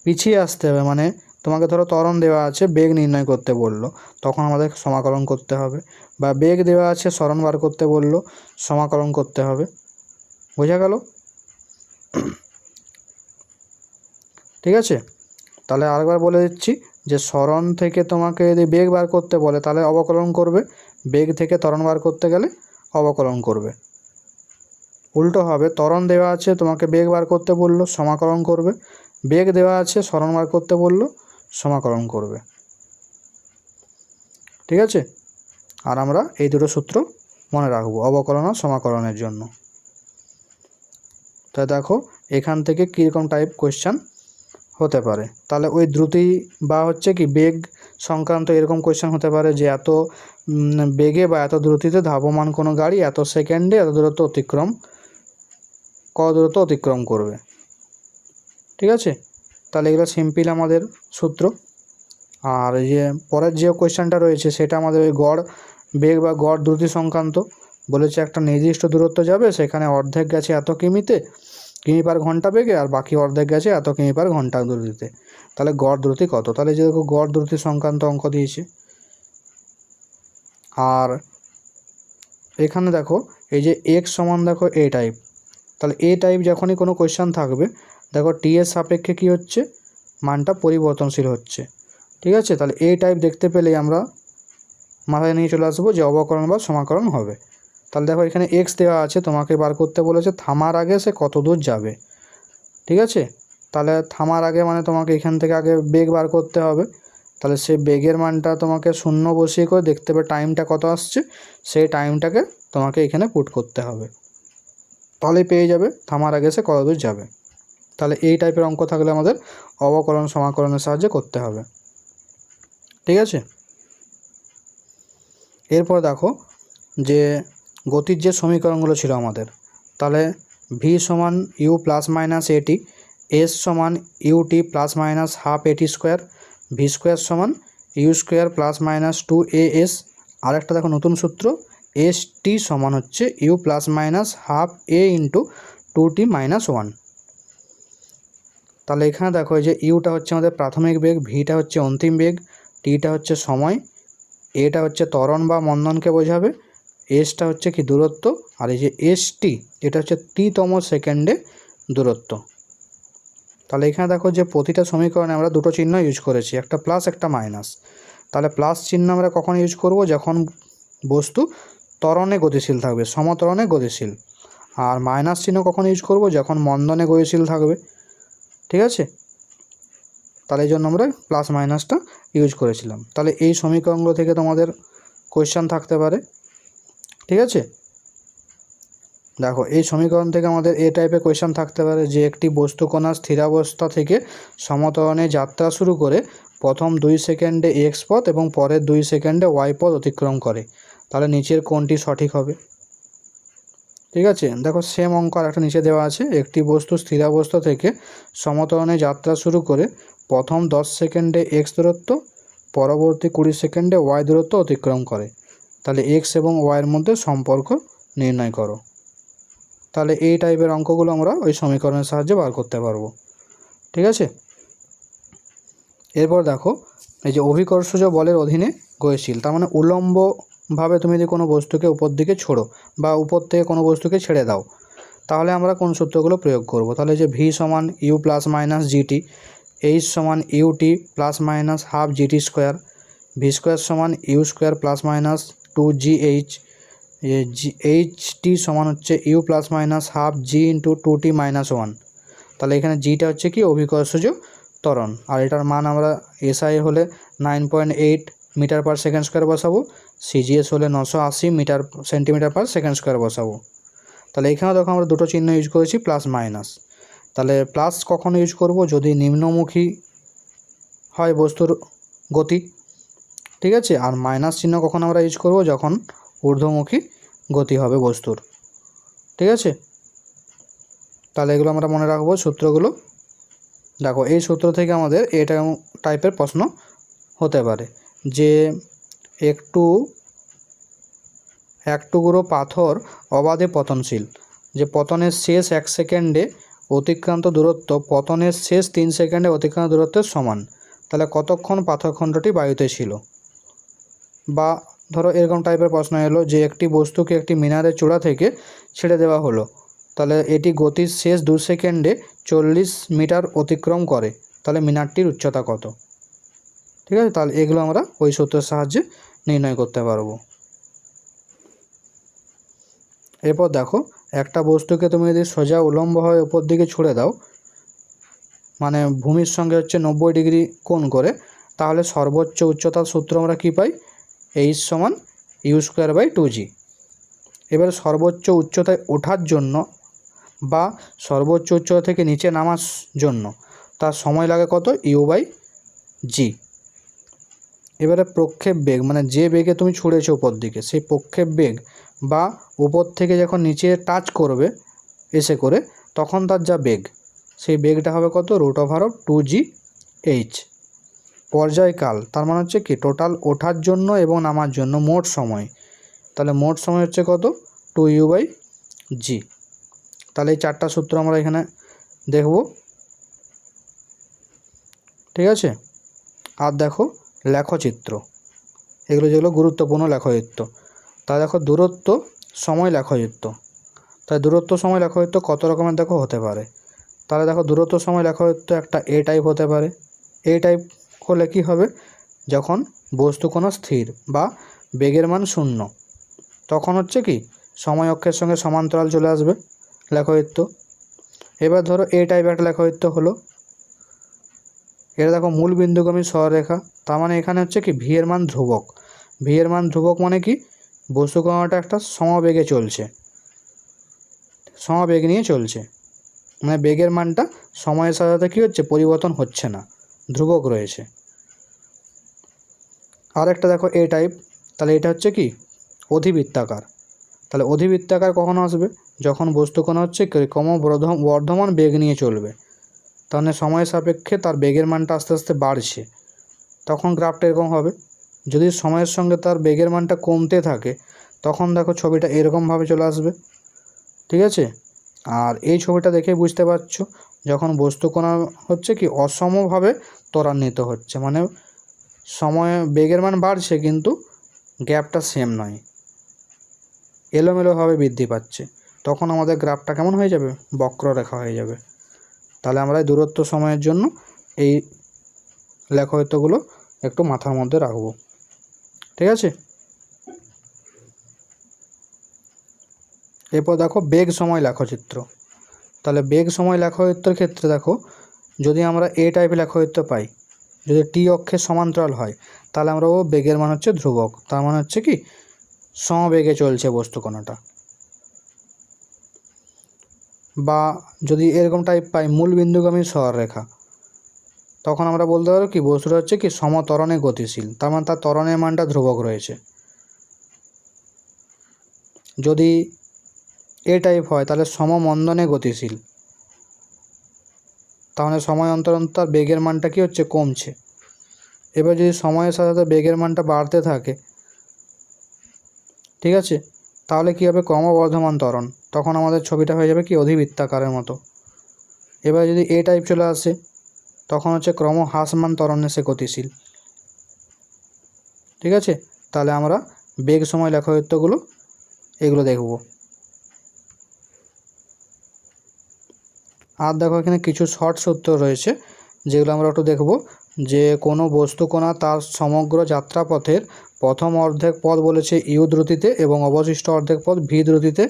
পিছিয়ে আসতে হবে, মানে তোমাকে ধরো ত্বরণ দেওয়া আছে, বেগ নির্ণয় করতে বললো, তখন আমাদের সমাকলন করতে হবে। বা বেগ দেওয়া আছে, সরণ বার করতে বললো, সমাকলন করতে হবে। বোঝা গেল? ঠিক আছে। তাহলে আরেকবার বলে দিচ্ছি যে সরণ থেকে তোমাকে যদি বেগ বার করতে বলে তাহলে অবকলন করবে, বেগ থেকে ত্বরণ বার করতে গেলে অবকলন করবে। উল্টো হবে, ত্বরণ দেওয়া আছে, তোমাকে বেগ বার করতে বললো, সমাকলন করবে। বেগ দেওয়া আছে, সরণ বার করতে বললো, সমাকলন করবে। ঠিক আছে। আর আমরা এই দুটো সূত্র মনে রাখবো অবকলন আর সমাকলনের জন্য। তাই দেখো এখান থেকে কীরকম টাইপ কোয়েশ্চান হতে পারে। তাহলে ওই দ্রুতি বা হচ্ছে কি বেগ সংক্রান্ত এরকম কোয়েশ্চান হতে পারে যে এত বেগে বা এত দ্রুতিতে ধাবমান কোনো গাড়ি এত সেকেন্ডে এত দূরত্ব অতিক্রম করবে। ঠিক আছে। তাহলে এগুলো সিম্পল আমাদের সূত্র। আর যে পরের যে কোয়েশ্চানটা রয়েছে সেটা আমাদের ওই গড় বেগ বা গড় দ্রুতি সংক্রান্ত বলেছে। একটা নির্দিষ্ট দূরত্ব যাবে, সেখানে অর্ধেক গেছে এত কিমি/ঘন্টা বেগে আর বাকি অর্ধেক গেছে এত কিমি/ঘন্টা দ্রুতিতে। তাহলে গড় দ্রুতি কত? তাহলে যে দেখো গড় দ্রুতি সংক্রান্ত অঙ্ক দিয়েছে। আর এখানে দেখো এই যে x সমান দেখো এ টাইপ, তাহলে এ টাইপ যখনই কোনো কোয়েশ্চান থাকবে দেখো টি এর সাপেক্ষে কী হচ্ছে, মানটা পরিবর্তনশীল হচ্ছে। ঠিক আছে। তাহলে এই টাইপ দেখতে পেলেই আমরা মাথায় নিয়ে চলে আসবো যে অবকলন বা সমাকলন হবে। তাহলে দেখো এখানে x দেওয়া আছে, তোমাকে বার করতে বলেছে থামার আগে সে কত দূর যাবে। ঠিক আছে। তাহলে থামার আগে মানে তোমাকে এখান থেকে আগে বেগ বার করতে হবে। তাহলে সেই বেগের মানটা তোমাকে 0 বসিয়ে করে দেখতে হবে টাইমটা কত আসছে, সেই টাইমটাকে তোমাকে এখানে পুট করতে হবে, তাহলেই পেয়ে যাবে থামার আগে সে কত দূর যাবে। তাহলে এই টাইপের অঙ্ক থাকলে আমাদের অবকলন সমাকলনের সাহায্যে করতে হবে। ঠিক আছে। এরপর দেখো যে গতির যে সমীকরণগুলো ছিল আমাদের, তাহলে v সমান u + - at, s সমান ut + - ½ at², v² সমান you square plus minus 2as। আরেকটা দেখো নতুন সূত্র, এস টি সমান হচ্ছে you plus minus half A into 2t minus 1। তাহলে এখানে দেখো এই যে ইউটা হচ্ছে আমাদের প্রাথমিক বেগ, ভিটা হচ্ছে অন্তিম বেগ, টিটা হচ্ছে সময়, এটা হচ্ছে ত্বরণ বা মন্দনকে বোঝাবে, এসটা হচ্ছে কি দূরত্ব, আর এই যে এস টি এটা হচ্ছে টিতম সেকেন্ডে দূরত্ব। তাহলে এখানে দেখো যে প্রতিটা সমীকরণে আমরা দুটো চিহ্ন ইউজ করেছি, একটা প্লাস একটা মাইনাস। তাহলে প্লাস চিহ্ন আমরা কখন ইউজ করব, যখন বস্তু ত্বরণে গতিশীল থাকবে, সমত্বরণে গতিশীল। আর মাইনাস চিহ্ন কখন ইউজ করব, যখন মন্দনে গতিশীল থাকবে। ঠিক আছে, তাহলে এই জন্য আমরা প্লাস মাইনাসটা ইউজ করেছিলাম। তাহলে এই সমীকরণগুলো থেকে তোমাদের কোয়েশ্চেন থাকতে পারে। ঠিক আছে, দেখো এই সমীকরণ থেকে আমাদের এই টাইপের কোয়েশ্চেন থাকতে পারে যে একটি বস্তুকণা স্থিরাবস্থা থেকে সমত্বরণে যাত্রা শুরু করে প্রথম 2 সেকেন্ডে এক্স পথ এবং পরের 2 সেকেন্ডে ওয়াই পথ অতিক্রম করে, তাহলে নিচের কোনটি সঠিক হবে। ঠিক আছে, দেখো সেম অঙ্ক আর একটা নিচে দেওয়া আছে, একটি বস্তু স্থিরাবস্থা থেকে সমত্বরণে যাত্রা শুরু করে প্রথম 10 সেকেন্ডে এক্স দূরত্ব, পরবর্তী 20 সেকেন্ডে ওয়াই দূরত্ব অতিক্রম করে, তাহলে এক্স এবং ওয়াইয়ের মধ্যে সম্পর্ক নির্ণয় করো। তাহলে এই টাইপের অঙ্কগুলো আমরা ওই সমীকরণের সাহায্যে বার করতে পারবো। ঠিক আছে, এরপর দেখো এই যে অভিকর্ষজ বলের অধীনে গতিশীল, তার মানে উল্লম্বভাবে তুমি যদি কোনো বস্তুকে উপর দিকে ছোড়ো বা উপর থেকে কোনো বস্তুকে ছেড়ে দাও, তাহলে আমরা কোন সূত্রগুলো প্রয়োগ করব। তাহলে যে ভি সমান u plus minus g t, h সমান u t plus minus half g t square, v square সমান you square plus minus 2gh, h t সমান হচ্ছে you plus minus half g into 2t minus 1। তাহলে এখানে জিটা হচ্ছে কি অভিকর্ষজ ত্বরণ, আর এটার মান আমরা এসআই হলে 9.8 মিটার পার সেকেন্ড স্কোয়ার বসাবো, সিজিএস হলে 980 সেন্টিমিটার পার সেকেন্ড স্কোয়ার বসাবো। তাহলে এখানেও দেখো আমরা দুটো চিহ্ন ইউজ করেছি প্লাস মাইনাস। তাহলে প্লাস কখন ইউজ করব, যদি নিম্নমুখী হয় বস্তুর গতি। ঠিক আছে, আর মাইনাস চিহ্ন কখন আমরা ইউজ করব, যখন ঊর্ধ্বমুখী গতি হবে বস্তুর। ঠিক আছে, তাহলে এগুলো আমরা মনে রাখবো সূত্রগুলো। দেখো এই সূত্র থেকে আমাদের এটা টাইপের প্রশ্ন হতে পারে যে এক টুকরো পাথর অবাধে পতনশীল, যে পতনের শেষ 1 সেকেন্ডে অতিক্রান্ত দূরত্ব পতনের শেষ 3 সেকেন্ডে অতিক্রান্ত দূরত্বের সমান, তাহলে কতক্ষণ পাথরখণ্ডটি বায়ুতে ছিল। বা ধরো এরকম টাইপের প্রশ্ন এলো যে একটি বস্তুকে একটি মিনারের চূড়া থেকে ছেড়ে দেওয়া হলো, তাহলে এটি গতির শেষ 2 সেকেন্ডে 40 মিটার অতিক্রম করে, তাহলে মিনারটির উচ্চতা কত। ঠিক আছে, তাহলে এগুলো আমরা ওই সূত্রের সাহায্যে নির্ণয় করতে পারবো। এরপর দেখো একটা বস্তুকে তুমি যদি সোজা উল্লম্বভাবে উপর দিকে ছুঁড়ে দাও, মানে ভূমির সঙ্গে হচ্ছে 90 ডিগ্রি কোণ করে, তাহলে সর্বোচ্চ উচ্চতার সূত্র আমরা কী পাই, এইচ সমান ইউ স্কোয়ার বাই 2g। এবারে সর্বোচ্চ উচ্চতায় ওঠার জন্য বা সর্বোচ্চ উচ্চতা থেকে নিচে নামার জন্য তার সময় লাগে কত, ইউ বাই জি। এবারে প্রক্ষেপ বেগ, মানে যে বেগে তুমি ছুঁড়েছো উপর দিকে, সেই প্রক্ষেপ বেগ বা উপর থেকে যখন নিচে টাচ করবে এসে করে, তখন তার যা বেগ, সেই বেগটা হবে কত, √2gh। পর্যায়কাল, তার মানে হচ্ছে কি টোটাল ওঠার জন্য এবং নামার জন্য মোট সময়, তাহলে মোট সময় হচ্ছে কত, 2u বাই জি। তাহলে এই 4টা সূত্র আমরা এখানে দেখব। ঠিক আছে, আর দেখো লেখচিত্র, এগুলো যেগুলো গুরুত্বপূর্ণ লেখচিত্র। তা দেখো দূরত্ব সময় লেখচিত্র, তাই দূরত্ব সময় লেখচিত্র কত রকমের দেখো হতে পারে। তাহলে দেখো দূরত্ব সময় লেখচিত্র একটা এ টাইপ হতে পারে। এ টাইপ হলে কি হবে, যখন বস্তু কোনো স্থির বা বেগের মান 0, তখন হচ্ছে কি সময় অক্ষের সঙ্গে সমান্তরাল চলে আসবে লেখচিত্র। এবার ধরো এ টাইপ একটা লেখচিত্র হলো, এটা দেখো মূল বিন্দুগামী সরলরেখা, তার মানে এখানে হচ্ছে কি ভি এর মান ধ্রুবক। ভি এর মান ধ্রুবক মানে কি, বস্তুকণাটা একটা সমবেগে চলছে, সমবেগ নিয়ে চলছে, মানে বেগের মানটা সময়ের সাথে সাথে কী হচ্ছে, পরিবর্তন হচ্ছে না, ধ্রুবক রয়েছে। আর একটা দেখো এ টাইপ, তাহলে এটা হচ্ছে কি অধিবৃত্তাকার। তাহলে অধিবৃত্তাকার কখন আসবে, যখন বস্তুকণা হচ্ছে ক্রমবর্ধমান বেগ নিয়ে চলবে, তাহলে সময়ের সাপেক্ষে তার বেগের মানটা আস্তে আস্তে বাড়ছে, তখন গ্রাফটা এরকম হবে। যদি সময়ের সঙ্গে তার বেগের মানটা কমতে থাকে তখন দেখো ছবিটা এরকমভাবে চলে আসবে। ঠিক আছে, আর এই ছবিটা দেখে বুঝতে পারছো যখন বস্তুকণা হচ্ছে কি অসমভাবে ত্বরান্বিত হচ্ছে, মানে সময় বেগের মান বাড়ছে কিন্তু গ্যাপটা সেম নয়, এলোমেলোভাবে বৃদ্ধি পাচ্ছে, তখন আমাদের গ্রাফটা কেমন হয়ে যাবে, বক্ররেখা হয়ে যাবে। তাহলে আমরা এই দূরত্ব সময়ের জন্য এই লেখচিত্রগুলো একটু মাথার মধ্যে রাখবো। ঠিক আছে, এরপর দেখো বেগ সময় লেখচিত্র। তাহলে বেগ সময় লেখচিত্রের ক্ষেত্রে দেখো, যদি আমরা এ টাইপের লেখচিত্র পাই, যদি টি অক্ষের সমান্তরাল হয় তাহলে আমরা ও বেগের মান হচ্ছে ধ্রুবক, তার মানে হচ্ছে কি সমবেগে চলছে বস্তুকণাটা। বা যদি এরকম টাইপ পাই মূল বিন্দুগামী সরলরেখা, তখন আমরা বলতে পারবো কি বস্তুটা হচ্ছে কি সমত্বরণে গতিশীল, তার মানে তার ত্বরণের মানটা ধ্রুবক রয়েছে। যদি এ টাইপ হয় তাহলে সমমন্দনে গতিশীল, তাহলে সময় অন্তর অন্তর তার বেগের মানটা কি হচ্ছে কমছে। এবার যদি সময়ের সাথে সাথে বেগের মানটা বাড়তে থাকে, ঠিক আছে, তাহলে কী হবে ক্রমবর্ধমান ত্বরণ, তখন আমাদের ছবিটা হয়ে যাবে কি অধিবৃত্তাকারের মতো। এবার যদি এ টাইপ চলে আসে তখন হচ্ছে ক্রম হ্রাসমান ত্বরণে সে গতিশীল। ঠিক আছে, তাহলে আমরা বেগ সময় লেখচিত্রগুলো এগুলো দেখব। আর দেখো এখানে কিছু শর্ট সূত্র রয়েছে যেগুলো আমরা একটু দেখব, যে কোনো বস্তুকণা তার সমগ্র যাত্রাপথের প্রথম অর্ধেক পথ বলেছে ইউ দ্রুতিতে এবং অবশিষ্ট অর্ধেক পথ ভি দ্রুতিতে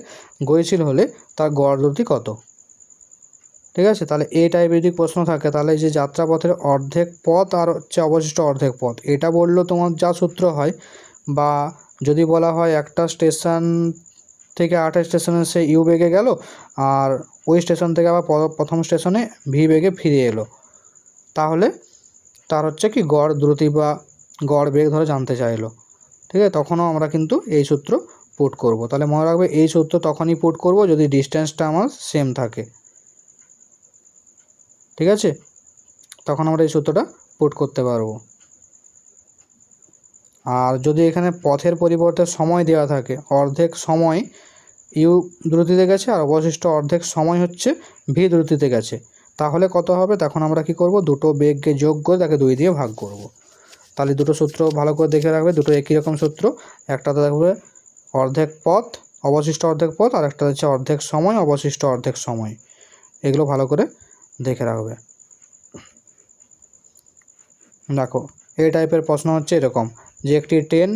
গতিশীল হলে তার গড় দ্রুতি কত। ঠিক আছে, তাহলে এই টাইপের যদি প্রশ্ন থাকে তাহলে যে যাত্রাপথের অর্ধেক পথ আর হচ্ছে অবশিষ্ট অর্ধেক পথ, এটা বললেও তোমার যা সূত্র হয়, বা যদি বলা হয় একটা স্টেশন থেকে আরেকটা স্টেশনে সে ইউ বেগে গেল আর ওই স্টেশন থেকে আবার প্রথম স্টেশনে ভি বেগে ফিরে এলো, তাহলে তার হচ্ছে কি গড় দ্রুতি বা গড় বেগ ধরে জানতে চাইলো। ঠিক আছে, তখনও আমরা কিন্তু এই সূত্র পুট করব। তাহলে মনে রাখবে এই সূত্র তখনই পুট করব যদি ডিস্টেন্সটা আমার সেম থাকে। ঠিক আছে, তখন আমরা এই সূত্রটা পুট করতে পারবো। আর যদি এখানে পথের পরিবর্তে সময় দেওয়া থাকে, অর্ধেক সময় ইউ দ্রুতিতে গেছে আর অবশিষ্ট অর্ধেক সময় হচ্ছে ভি দ্রুতিতে গেছে, তাহলে কত হবে, তখন আমরা কি করব দুটো বেগকে যোগ করে তাকে 2 দিয়ে ভাগ করব। তাহলে দুটো সূত্র ভালো করে দেখে রাখবে, দুটো একই রকম সূত্র, একটাতে দেখবে অর্ধেক পথ অবশিষ্ট অর্ধেক পথ আর একটা হচ্ছে অর্ধেক সময় অবশিষ্ট অর্ধেক সময়, এগুলো ভালো করে দেখে রাখবে। দেখো এই টাইপের প্রশ্ন হচ্ছে এরকম, যে একটি ট্রেন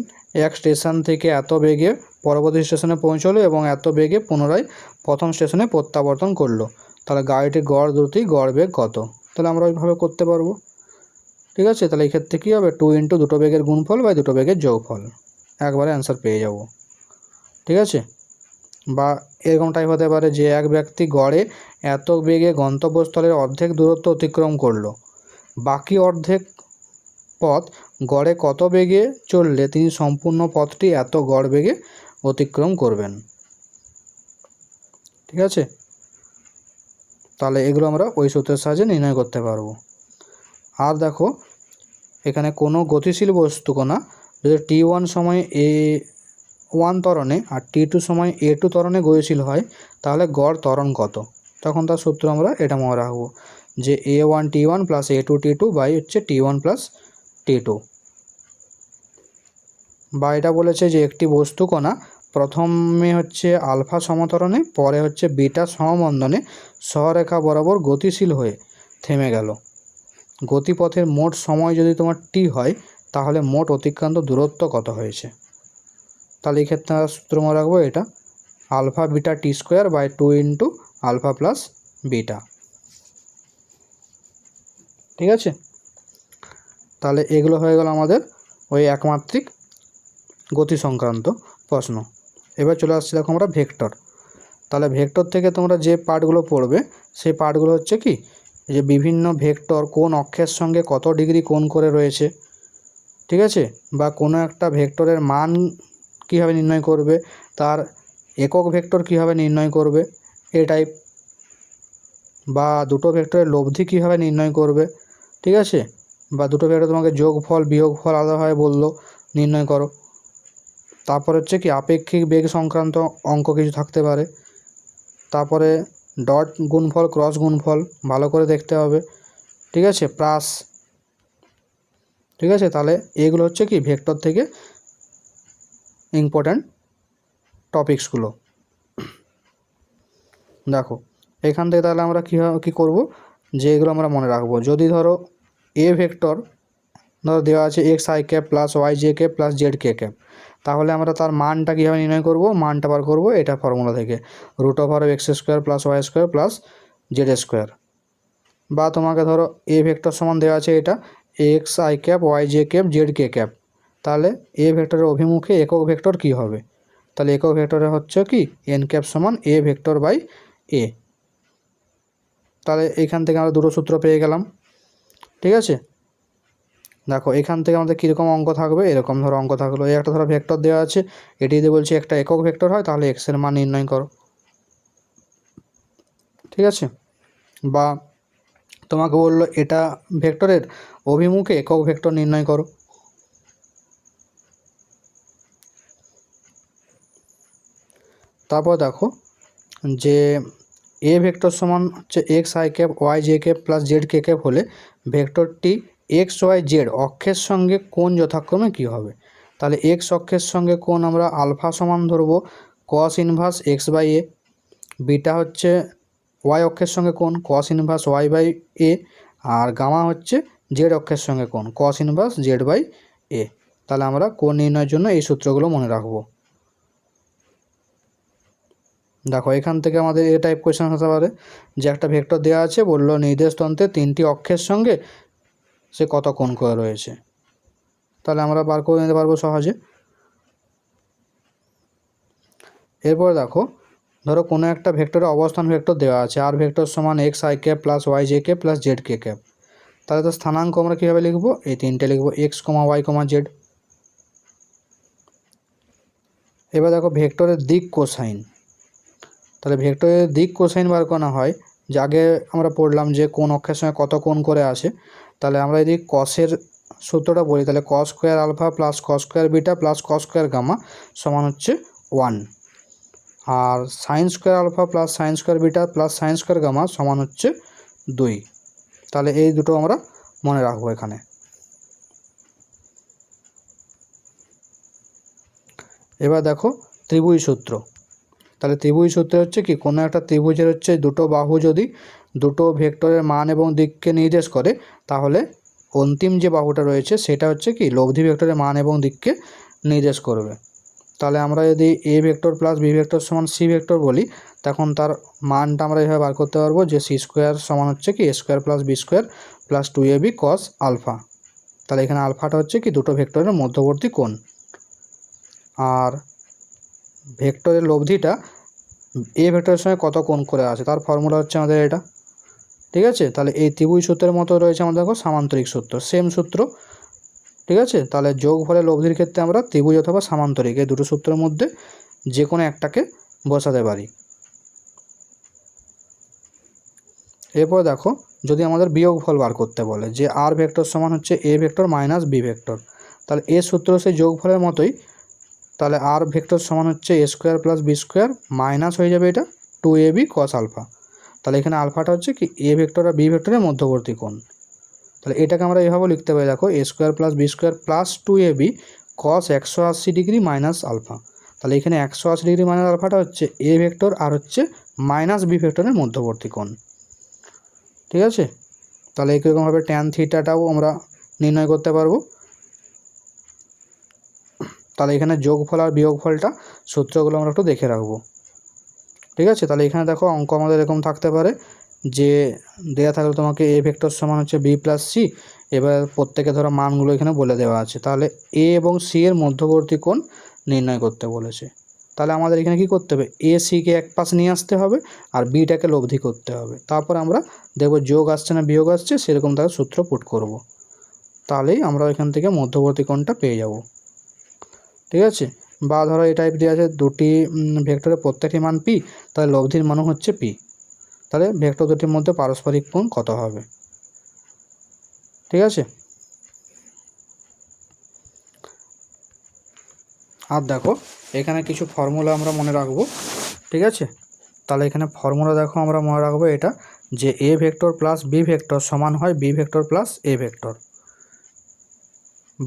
এক স্টেশন থেকে এত বেগে পরবর্তী স্টেশনে পৌঁছলো এবং এত বেগে পুনরায় প্রথম স্টেশনে প্রত্যাবর্তন করলো, তাহলে গাড়িটির গড় দ্রুতি গড় বেগ কত। তাহলে আমরা ওইভাবে করতে পারবো। ঠিক আছে, তাহলে এই ক্ষেত্রে কী হবে 2 × দুটো বেগের গুণফল বা দুটো বেগের যোগফল, একবারে অ্যান্সার পেয়ে যাব। ঠিক আছে, বা এরকম টাইপ হতে পারে যে এক ব্যক্তি গড়ে এত বেগে গন্তব্যস্থলের অর্ধেক দূরত্ব অতিক্রম করলো, বাকি অর্ধেক পথ গড়ে কত বেগে চললে তিনি সম্পূর্ণ পথটি এত গড় বেগে অতিক্রম করবেন। ঠিক আছে, তাহলে এগুলো আমরা ওই সূত্রের সাহায্যে নির্ণয় করতে পারবো। আর দেখো এখানে কোনো গতিশীল বস্তুকণা যদি t1 সময় a1 ত্বরণে আর t2 সময় a2 ত্বরণে গতিশীল হয় তাহলে গড় ত্বরণ কত, তখন তার সূত্র আমরা এটা মনে রাখবো, যে a1 t1 plus a2 t2 by হচ্ছে t1 প্লাস t2। বা এটা বলেছে যে একটি বস্তুকণা প্রথমে হচ্ছে আলফা সমত্বরণে পরে হচ্ছে বিটা সমবন্ধনে সহরেখা বরাবর গতিশীল হয়ে থেমে গেল, গতিপথের মোট সময় যদি তোমার টি হয় তাহলে মোট অতিক্রান্ত দূরত্ব কত হয়েছে। তাহলে এই ক্ষেত্রে আমরা সূত্র মনে রাখবো এটা alpha beta T square by 2 × alpha plus beta. ঠিক আছে, তাহলে এগুলো হয়ে গেল আমাদের ওই একমাত্রিক গতি সংক্রান্ত প্রশ্ন। এবার চলে আসছি দেখো আমরা ভেক্টর। তাহলে ভেক্টর থেকে তোমরা যে পার্টগুলো পড়বে সেই পার্টগুলো হচ্ছে কি, যে বিভিন্ন ভেক্টর কোন অক্ষের সঙ্গে কত ডিগ্রি কোণ করে রয়েছে, ঠিক আছে, বা কোনো একটা ভেক্টরের মান কীভাবে নির্ণয় করবে, তার একক ভেক্টর কীভাবে নির্ণয় করবে এই টাইপ, বা দুটো ভেক্টরের লব্ধি কীভাবে নির্ণয় করবে। ঠিক আছে, বা দুটো ভেক্টর তোমাকে যোগফল বিয়োগফল আলাদাভাবে বললো নির্ণয় করো। তারপর হচ্ছে কি আপেক্ষিক বেগ সংক্রান্ত অঙ্ক কিছু থাকতে পারে। তারপরে ডট গুণফল ক্রস গুণফল ভালো করে দেখতে হবে, ঠিক আছে, প্লাস, ঠিক আছে। তাহলে এগুলো হচ্ছে কি ভেক্টর থেকে ইম্পর্ট্যান্ট টপিকসগুলো। দেখো এখান থেকে তাহলে আমরা কী করব, যে এগুলো আমরা মনে রাখবো। যদি ধরো এ ভেক্টর ধরো দেওয়া আছে X I cap plus Y J cap plus Z K cap, তাহলে আমরা তার মানটা কীভাবে নির্ণয় করব, মানটা বার করব এটা ফর্মুলা থেকে, √(x² + y² + z²। বা তোমাকে ধরো এ ভেক্টর সমান দেওয়া আছে এটা X I cap Y J cap Z K cap, তাহলে এ ভেক্টরের অভিমুখে একক ভেক্টর কী হবে, তাহলে একক ভেক্টরে হচ্ছে কি এন ক্যাপ সমান এ ভেক্টর বাই এ। তাহলে এইখান থেকে আমরা দুটো সূত্র পেয়ে গেলাম, ঠিক আছে। দেখো এখান থেকে আমাদের কীরকম অঙ্ক থাকবে, এরকম ধরো অঙ্ক থাকলো, এই একটা ধরো ভেক্টর দেওয়া আছে, এটি যদি বলছি একটা একক ভেক্টর হয় তাহলে এক্সের মান নির্ণয় করো, ঠিক আছে। বা তোমাকে বললো এটা ভেক্টরের অভিমুখে একক ভেক্টর নির্ণয় করো। তারপর দেখো যে এ ভেক্টর সমান হচ্ছে X I cap Y J cap plus Z K cap হলে ভেক্টরটি এক্স ওয়াই জেড অক্ষের সঙ্গে কোণ যথাক্রমে কী হবে। তাহলে এক্স অক্ষের সঙ্গে কোণ আমরা আলফা সমান ধরবো cos inverse X by A, beta হচ্ছে ওয়াই অক্ষের সঙ্গে কোণ cos inverse Y by A, আর গামা হচ্ছে জেড অক্ষের সঙ্গে কোণ cos inverse Z by A. তাহলে আমরা কোণ নির্ণয়ের জন্য এই সূত্রগুলো মনে রাখবো। দেখো এখান থেকে আমাদের এ টাইপ কোয়েশ্চেন হতে পারে যে একটা ভেক্টর দেওয়া আছে, বললো নির্দেশ তন্ত্রে তিনটি অক্ষের সঙ্গে সে কত কোণ করে রয়েছে, তাহলে আমরা বার করে নিতে পারবো সহজে। এরপর দেখো ধরো কোনো একটা ভেক্টরের অবস্থান ভেক্টর দেওয়া আছে আর ভেক্টর সমান X I cap plus Y J cap plus Z K cap, তাহলে তো স্থানাঙ্ক আমরা কীভাবে লিখবো, এই তিনটে লিখবো X comma Y comma Z. এবার দেখো ভেক্টরের দিক কোসাইন, তাহলে ভেক্টরের দিক কোসাইন বার করা হয়, যে আগে আমরা পড়লাম যে কোন অক্ষের সঙ্গে কত কোণ করে আছে, তাহলে আমরা যদি কসের সূত্রটা বলি তাহলে cos square alpha plus cos square beta plus cos square gamma সমান হচ্ছে 1, আর sine square alpha plus sine square beta plus sine square gamma সমান হচ্ছে 2। তাহলে এই দুটো আমরা মনে রাখবো এখানে। এবার দেখো ত্রিভুজ সূত্র, তাহলে ত্রিভুজ সূত্র হচ্ছে কি কোনো একটা ত্রিভুজের হচ্ছে দুটো বাহু যদি দুটো ভেক্টরের মান এবং দিককে নির্দেশ করে, তাহলে অন্তিম যে বাহুটা রয়েছে সেটা হচ্ছে কি লব্ধি ভেক্টরের মান এবং দিককে নির্দেশ করবে। তাহলে আমরা যদি A vector plus B vector সমান সি ভেক্টর বলি, তখন তার মানটা আমরা এভাবে বার করতে পারবো যে সি স্কোয়ার সমান হচ্ছে কি a square plus B square plus 2ab cos alpha. তাহলে এখানে আলফাটা হচ্ছে কি দুটো ভেক্টরের মধ্যবর্তী কোণ, আর ভেক্টরের লব্ধিটা এ ভেক্টরের সঙ্গে কত কোণ করে আছে তার ফর্মুলা হচ্ছে আমাদের এটা, ঠিক আছে। তাহলে এই ত্রিভুজ সূত্রের মতো রয়েছে আমাদের দেখো সামান্তরিক সূত্র, সেম সূত্র, ঠিক আছে। তাহলে যোগফলের লব্ধির ক্ষেত্রে আমরা ত্রিভুজ অথবা সামান্তরিক এই দুটো সূত্রের মধ্যে যে কোনো একটাকে বসাতে পারি। এরপর দেখো যদি আমাদের বিয়োগফল বার করতে বলে যে আর ভেক্টর সমান হচ্ছে A vector minus B vector, তাহলে এ সূত্র সেই যোগফলের মতোই, তাহলে আর ভেক্টর সমান হচ্ছে a square plus B square minus হয়ে যাবে এটা 2ab cos আলফা। তাহলে এখানে আলফাটা হচ্ছে কি এ ভেক্টর আর বি ভেক্টরের মধ্যবর্তী কোণ, তাহলে এটাকে আমরা এভাবে লিখতে পারি দেখো a square plus B square plus 2ab cos 180 degree minus alpha. তাহলে এখানে 180 ডিগ্রি মাইনাস আলফাটা হচ্ছে এ ভেক্টর আর হচ্ছে মাইনাস বি ভেক্টরের মধ্যবর্তী কোণ, ঠিক আছে। তাহলে একইরকমভাবে ট্যান থিটাটাও আমরা নির্ণয় করতে পারবো। তাহলে এখানে যোগফল আর বিয়োগফলটা সূত্রগুলো আমরা একটু দেখে রাখবো, ঠিক আছে। তাহলে এখানে দেখো অঙ্ক আমাদের এরকম থাকতে পারে যে দেয়া থাকলে তোমাকে এ ভেক্টর সমান হচ্ছে বি প্লাস সি, এবার প্রত্যেকে ধরো মানগুলো এখানে বলে দেওয়া আছে, তাহলে এ এবং সি এর মধ্যবর্তী কোণ নির্ণয় করতে বলেছে। তাহলে আমাদের এখানে কি করতে হবে, এ সিকে এক পাশে নিয়ে আসতে হবে আর বিটাকে লব্ধি করতে হবে, তারপর আমরা দেখব যোগ আসছে না বিয়োগ আসছে, সেরকম তার সূত্র পুট করব, তাহলেই আমরা এখান থেকে মধ্যবর্তী কোণটা পেয়ে যাব, ঠিক আছে। বা ধরো এই টাইপ দিয়ে আছে দুটি ভেক্টরের প্রত্যেকটি মান পি, তাহলে লব্ধির মানও হচ্ছে পি, তাহলে ভেক্টর দুটির মধ্যে পারস্পরিক কোণ কত হবে, ঠিক আছে। আর দেখো এখানে কিছু ফর্মুলা আমরা মনে রাখবো, ঠিক আছে। তাহলে এখানে ফর্মুলা দেখো আমরা মনে রাখবো এটা, যে এ ভেক্টর প্লাস বি ভেক্টর সমান হয় b vector plus a vector,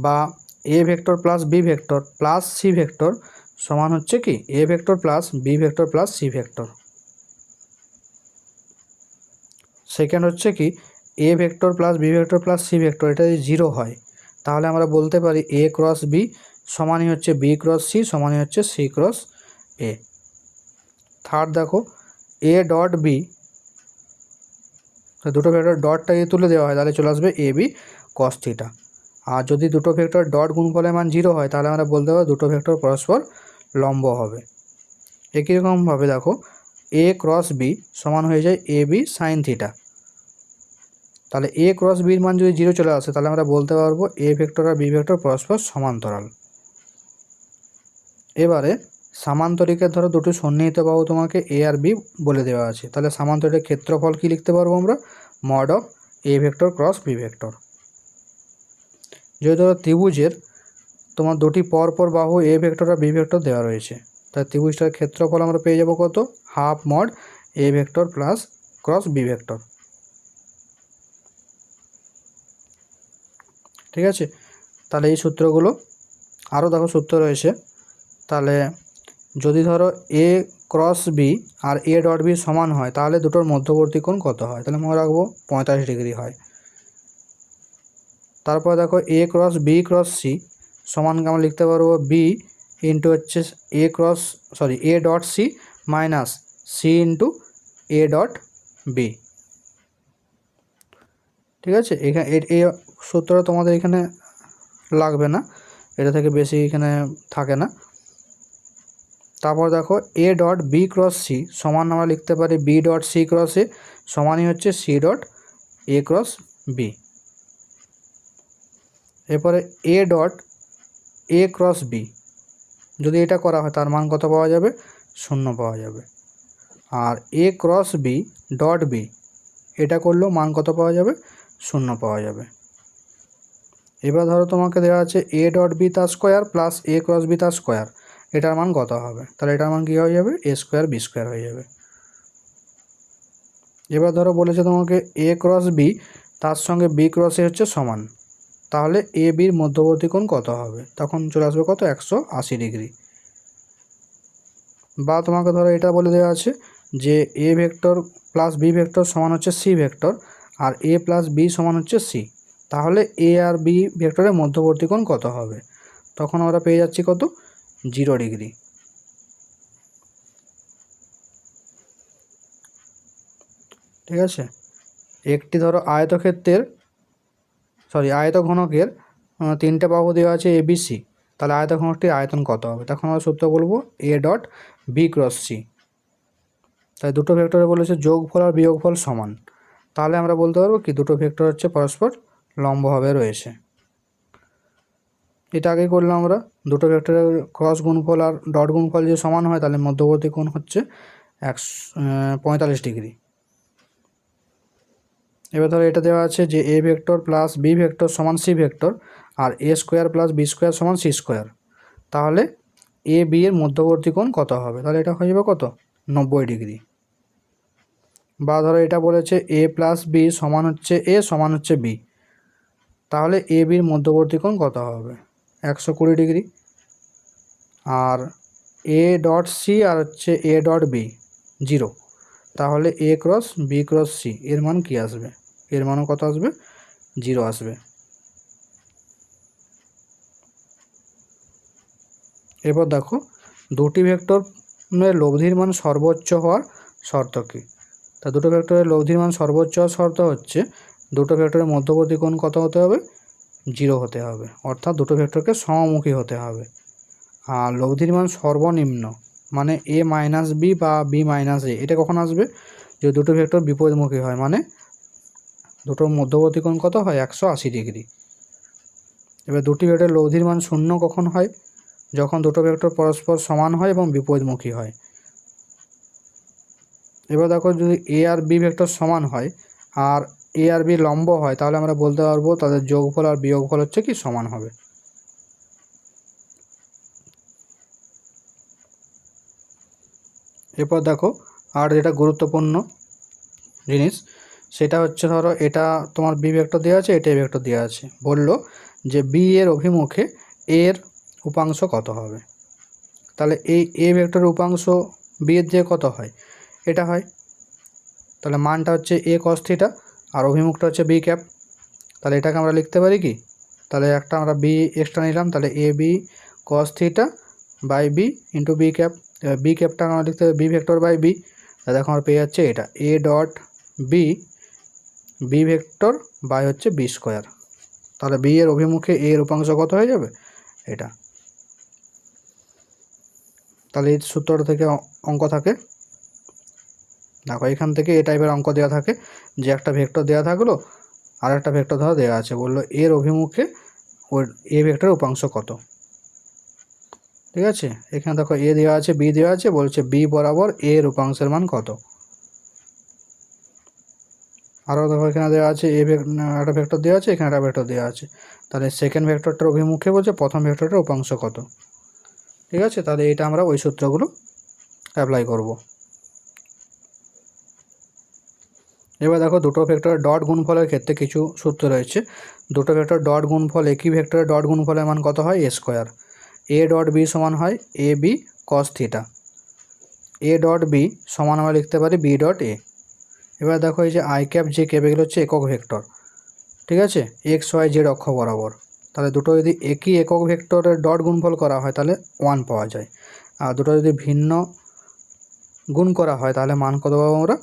বা a vector plus B vector plus c vector সমান হচ্ছে কি a vector plus B vector plus c vector. Second হচ্ছে কি a vector plus B vector plus c vector এটা যদি জিরো হয় তাহলে আমরা বলতে পারি এ ক্রস বি সমানই হচ্ছে বি ক্রস সি সমানই হচ্ছে সি ক্রস এ। থার্ড দেখো এ ডট বি, দুটো ভেক্টর ডটটা যদি তুলে দেওয়া হয় তাহলে চলে আসবে এ বি কস থিটা। আর যদি দুটো ভেক্টর ডট গুণফলের মান জিরো হয় তাহলে আমরা বলতে পারবো দুটো ভেক্টর পরস্পর লম্ব হবে। একই রকমভাবে দেখো এ ক্রস বি সমান হয়ে যায় এ বি সাইন থিটা। তাহলে এ ক্রস বির মান যদি জিরো চলে আসে তাহলে আমরা বলতে পারবো এ ভেক্টর আর বি ভেক্টর পরস্পর সমান্তরাল। এবারে সামান্তরিকের ধরো দুটো সন্নিহিত বাহু তোমাকে এ আর বি বলে দেওয়া আছে, তাহলে সামান্তরিকের ক্ষেত্রফল কি লিখতে পারবো আমরা, mod of A vector cross B vector. যদি ধরো ত্রিভুজের তোমার দুটি পরপর বাহু এ ভেক্টর আর বি ভেক্টর দেওয়া রয়েছে, তাই ত্রিভুজটার ক্ষেত্রফল আমরা পেয়ে যাবো কত, half mod A vector plus cross B vector. ঠিক আছে, তাহলে এই সূত্রগুলো আরও দেখো সূত্র রয়েছে। তাহলে যদি ধরো এ ক্রস বি আর এ ডট বি সমান হয় তাহলে দুটোর মধ্যবর্তী কোণ কত হয়, তাহলে মনে রাখবো 45 ডিগ্রি হয়। তারপর দেখো A cross B cross C সমানকে আমরা লিখতে পারবো বি ইন্টু হচ্ছে এ dot C minus C into A dot B. ঠিক আছে, এখানে এই সূত্রটা তোমাদের এখানে লাগবে না, এটা থেকে বেশি এখানে থাকে না। তারপর দেখো a dot B cross c সমান আমরা লিখতে পারি b dot c cross a সমানই হচ্ছে c dot a cross b. এরপরে a dot a cross b যদি এটা করা হয় তার মান কত পাওয়া যাবে, 0 পাওয়া যাবে। আর এ ক্রস বি ডট বি এটা করলেও মান কত পাওয়া যাবে, 0 পাওয়া যাবে। এবার ধরো তোমাকে দেওয়া আছে এ ডট বি তার স্কোয়ার প্লাস এ ক্রস বি তার স্কোয়ার, এটার মান কত হবে, তাহলে এটার মান কী হয়ে যাবে, এ স্কোয়ার বি স্কোয়ার হয়ে যাবে। এবার ধরো বলেছে তোমাকে এ ক্রস বি তার সঙ্গে বি ক্রস এ হচ্ছে সমান, তাহলে এ বির মধ্যবর্তী কোণ কত হবে, তখন চলে আসবে কত, 180 ডিগ্রি। বা তোমাকে ধরো এটা বলে দেওয়া আছে যে এ ভেক্টর প্লাস বি ভেক্টর সমান হচ্ছে সি ভেক্টর আর এ প্লাস বি সমান হচ্ছে সি, তাহলে এ আর বি ভেক্টরের মধ্যবর্তী কোণ কত হবে, তখন আমরা পেয়ে যাচ্ছি কত, 0 ডিগ্রি। ঠিক আছে, একটি ধরো আয়তঘনকের 3টে বাহু দেওয়া আছে এ বি সি, তাহলে আয়তঘনকটির আয়তন কত হবে, তখন আমরা সূত্র বলবো A dot B cross C. তাই দুটো ভেক্টরে বলেছে যোগফল আর বিয়োগফল সমান, তাহলে আমরা বলতে পারবো কি দুটো ভেক্টর হচ্ছে পরস্পর লম্বভাবে রয়েছে। এটা আগে করলাম আমরা, দুটো ভেক্টরের ক্রস গুণফল আর ডট গুণফল যদি সমান হয় তাহলে মধ্যবর্তী কোণ হচ্ছে 45 ডিগ্রি। এবার ধরো এটা দেওয়া আছে যে এ ভেক্টর প্লাস বি ভেক্টর সমান সি ভেক্টর আর A square plus B square সমান সি স্কোয়ার, তাহলে এ বি এর মধ্যবর্তী কোণ কত হবে, তাহলে এটা হয়ে যাবে কত, 90 ডিগ্রি। বা ধরো এটা বলেছে এ প্লাস বি সমান হচ্ছে এ সমান হচ্ছে বি, তাহলে এ বির মধ্যবর্তী কোণ কত হবে, 120 ডিগ্রি। আর এ ডট সি আর হচ্ছে এ ডট বি 0, তাহলে a cross B cross c এর মান কী আসবে, এর মানও কত আসবে, 0 আসবে। এবার দেখো দুটি ভেক্টরের লব্ধির মান সর্বোচ্চ হওয়ার শর্ত কী, তা দুটো ভেক্টরের লব্ধির মান সর্বোচ্চ হওয়ার শর্ত হচ্ছে দুটো ভেক্টরের মধ্যবর্তী কোণ কত হতে হবে, 0 হতে হবে, অর্থাৎ দুটো ভেক্টরকে সমমুখী হতে হবে। আর লব্ধির মান সর্বনিম্ন মানে এ মাইনাস বি বা বি মাইনাস এ, এটা কখন আসবে, যদি দুটো ভেক্টর বিপরীতমুখী হয়, মানে দুটোর মধ্যবর্তী কোণ কত হয়, 180 ডিগ্রি। এবার দুটি ভেক্টরের লব্ধির মান 0 কখন হয়, যখন দুটো ভেক্টর পরস্পর সমান হয় এবং বিপরীতমুখী হয়। এবার দেখো যদি এ আর বি ভেক্টর সমান হয় আর এ আর বি লম্ব হয় তাহলে আমরা বলতে পারবো তাদের যোগফল আর বিয়োগফল হচ্ছে কি সমান হবে। এরপর দেখো আর যেটা গুরুত্বপূর্ণ জিনিস সেটা হচ্ছে, ধরো এটা তোমার বি ভেক্টর দেওয়া আছে, এটা এ ভেক্টর দেওয়া আছে, বললো যে বি এর অভিমুখে এর উপাংশ কত হবে। তাহলে এই এ ভেক্টরের উপাংশ বি এর দিয়ে কত হয়, এটা হয়। তাহলে মানটা হচ্ছে এ কস থিটা আর অভিমুখটা হচ্ছে বি ক্যাপ। তাহলে এটাকে আমরা লিখতে পারি কি, তাহলে একটা আমরা বি এক্সট্রা নিলাম, তাহলে এ b cos theta by b into b cap. B ক্যাপটা আমরা লিখতে হবে বি ভেক্টর বাই বি। তাহলে দেখো আমরা পেয়ে যাচ্ছে এটা A dot B B vector by হচ্ছে বি স্কোয়ার। তাহলে বি এর অভিমুখে এর উপাংশ কত হয়ে যাবে এটা। তাহলে এই সূত্রটা থেকে অঙ্ক থাকে, দেখো এখান থেকে এই টাইপের অঙ্ক দেওয়া থাকে যে একটা ভেক্টর দেওয়া থাকলো আর একটা ভেক্টর ধরো দেওয়া আছে, বললো এর অভিমুখে ওর এ ভেক্টরের উপাংশ কত। ঠিক আছে, এখানে দেখো এ দেওয়া আছে বি দেওয়া আছে, বলছে বি বরাবর এর উপাংশের মান কত। আরও দেখো এখানে দেওয়া আছে একটা ভেক্টর দেওয়া আছে, এখানে একটা ভেক্টর দেওয়া আছে, তাহলে সেকেন্ড ভেক্টরটার অভিমুখে বলছে প্রথম ভেক্টরটার উপাংশ কত। ঠিক আছে, তাহলে এটা আমরা ওই সূত্রগুলো অ্যাপ্লাই করব। এবার দেখো দুটো ভেক্টরের ডট গুণফলের ক্ষেত্রে কিছু সূত্র রয়েছে। দুটো ভেক্টর ডট গুণফল, একই ভেক্টরের ডট গুণফলের মান কত হয়, a square. A dot b সমান হয় a b cos theta. A dot b সমান আমরা লিখতে পারি বি ডট এ। এবার দেখো এই যে আই ক্যাপ যে ক্যাপ এগুলো হচ্ছে একক ভেক্টর। ঠিক আছে, এক্স ওয়াই জেড অক্ষ বরাবর। তাহলে দুটো যদি একই একক ভেক্টরের ডট গুণফল করা হয় তাহলে 1 পাওয়া যায়, আর দুটো যদি ভিন্ন গুণ করা হয় তাহলে মান কত পাবো আমরা,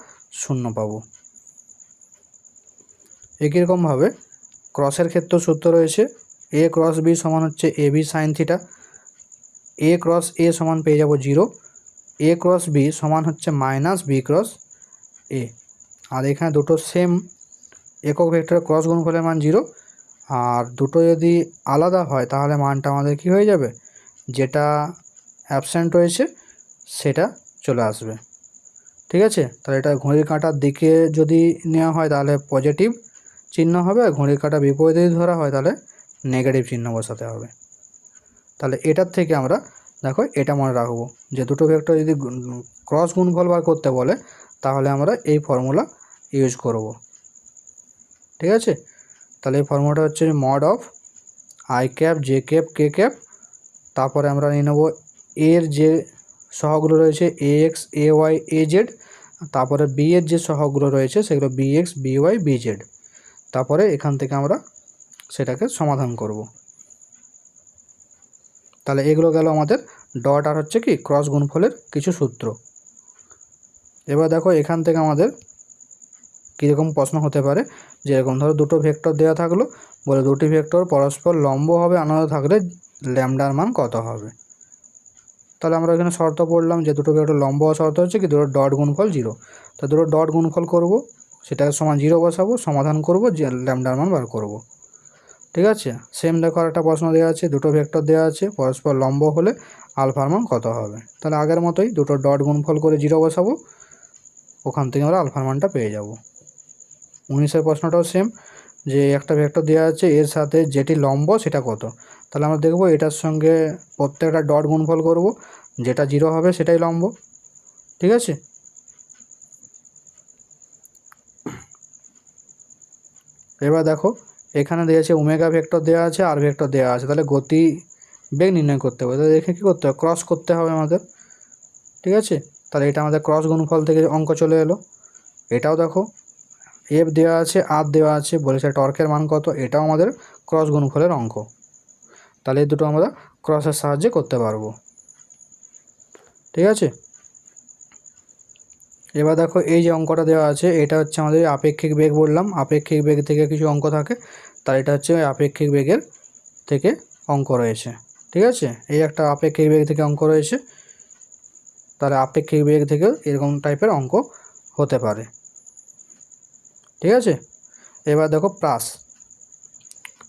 0 পাবো। একই রকমভাবে ক্রসের ক্ষেত্রেও সূত্র রয়েছে, এ ক্রস বি সমান হচ্ছে A B sine theta. A cross এ সমান পেয়ে যাব 0, এ ক্রস বি সমান হচ্ছে মাইনাস বি ক্রস এ। আর এখানে দুটো সেম একক ভেক্টরের ক্রস গুণফলের মান 0, আর দুটো যদি আলাদা হয় তাহলে মানটা আমাদের কি হয়ে যাবে, যেটা অ্যাবসেন্ট রয়েছে সেটা চলে আসবে। ঠিক আছে, তাহলে এটা ঘড়ির কাঁটার দিকে যদি নেওয়া হয় তাহলে পজিটিভ চিহ্ন হবে, আর ঘড়ির কাঁটা বিপরীতে যদি ধরা হয় তাহলে নেগেটিভ চিহ্ন বসাতে হবে। তাহলে এটার থেকে আমরা দেখো এটা মনে রাখবো যে দুটো ভেক্টর যদি ক্রস গুণফল বার করতে বলে তাহলে আমরা এই ফর্মুলা ইউজ করব। ঠিক আছে, তাহলে এই ফর্মুলাটা হচ্ছে mod of i cap j cap k cap, তারপরে আমরা নিয়ে নেব এর যে সহগগুলো রয়েছে a x a y a z, তারপরে বি এর যে সহগগুলো রয়েছে সেগুলো b x b y b z. তারপরে এখান থেকে আমরা সেটাকে সমাধান করব। তাহলে এগুলো গেল আমাদের ডট আর হচ্ছে কি ক্রস গুণফলের কিছু সূত্র। এবার দেখো এখান থেকে আমাদের কীরকম প্রশ্ন হতে পারে, যেরকম ধরো দুটো ভেক্টর দেওয়া থাকলো, বলে দুটি ভেক্টর পরস্পর লম্ব হবে আলাদা থাকলে ল্যামডার মান কত হবে। তাহলে আমরা এখানে শর্ত পড়লাম যে দুটো ভেক্টর লম্ব হওয়ার শর্ত হচ্ছে কি দুটো ডট গুণফল 0। তো দুটো ডট গুণফল করব, সেটাকে সমান 0 বসাবো, সমাধান করব, যে ল্যামডার মান বার করব। ঠিক আছে, সেম দেখো একটা প্রশ্ন দেওয়া আছে, দুটো ভেক্টর দেওয়া আছে পরস্পর লম্ব হলে আলফার মান কত হবে। তাহলে আগের মতোই দুটো ডট গুণফল করে 0 বসাবো, ওখান থেকে আমরা আলফার মানটা পেয়ে যাব। 19-এর প্রশ্নটাও সেম, যে একটা ভেক্টর দেওয়া আছে এর সাথে যেটি লম্ব সেটা কত। তাহলে আমরা দেখব এটার সঙ্গে প্রত্যেকটা ডট গুণফল করব, যেটা 0 হবে সেটাই লম্ব। ঠিক আছে, এবার দেখো এখানে দেওয়া আছে ওমেগা ভেক্টর দেওয়া আছে আর ভেক্টর দেওয়া আছে, তাহলে গতি বেগ নির্ণয় করতে হবে। তাহলে দেখে কী করতে হবে, ক্রস করতে হবে আমাদের। ঠিক আছে, তাহলে এটা আমাদের ক্রস গুণফল থেকে অঙ্ক চলে এলো। এটাও দেখো এফ দেওয়া আছে আর দেওয়া আছে, বলেছে টর্কের মান কত, এটাও আমাদের ক্রস গুণফলের অঙ্ক। তাহলে এই দুটো আমরা ক্রসের সাহায্যে করতে পারবো। ঠিক আছে, এবার দেখো এই যে অঙ্কটা দেওয়া আছে এটা হচ্ছে আমাদের আপেক্ষিক বেগ, বললাম আপেক্ষিক বেগ থেকে কিছু অঙ্ক থাকে, তার এটা হচ্ছে আপেক্ষিক বেগের থেকে অঙ্ক রয়েছে। ঠিক আছে, এই একটা আপেক্ষিক বেগ থেকে অঙ্ক রয়েছে, তাহলে আপেক্ষিক বেগ থেকে এরকম টাইপের অঙ্ক হতে পারে। ঠিক আছে, এবার দেখো প্রাস।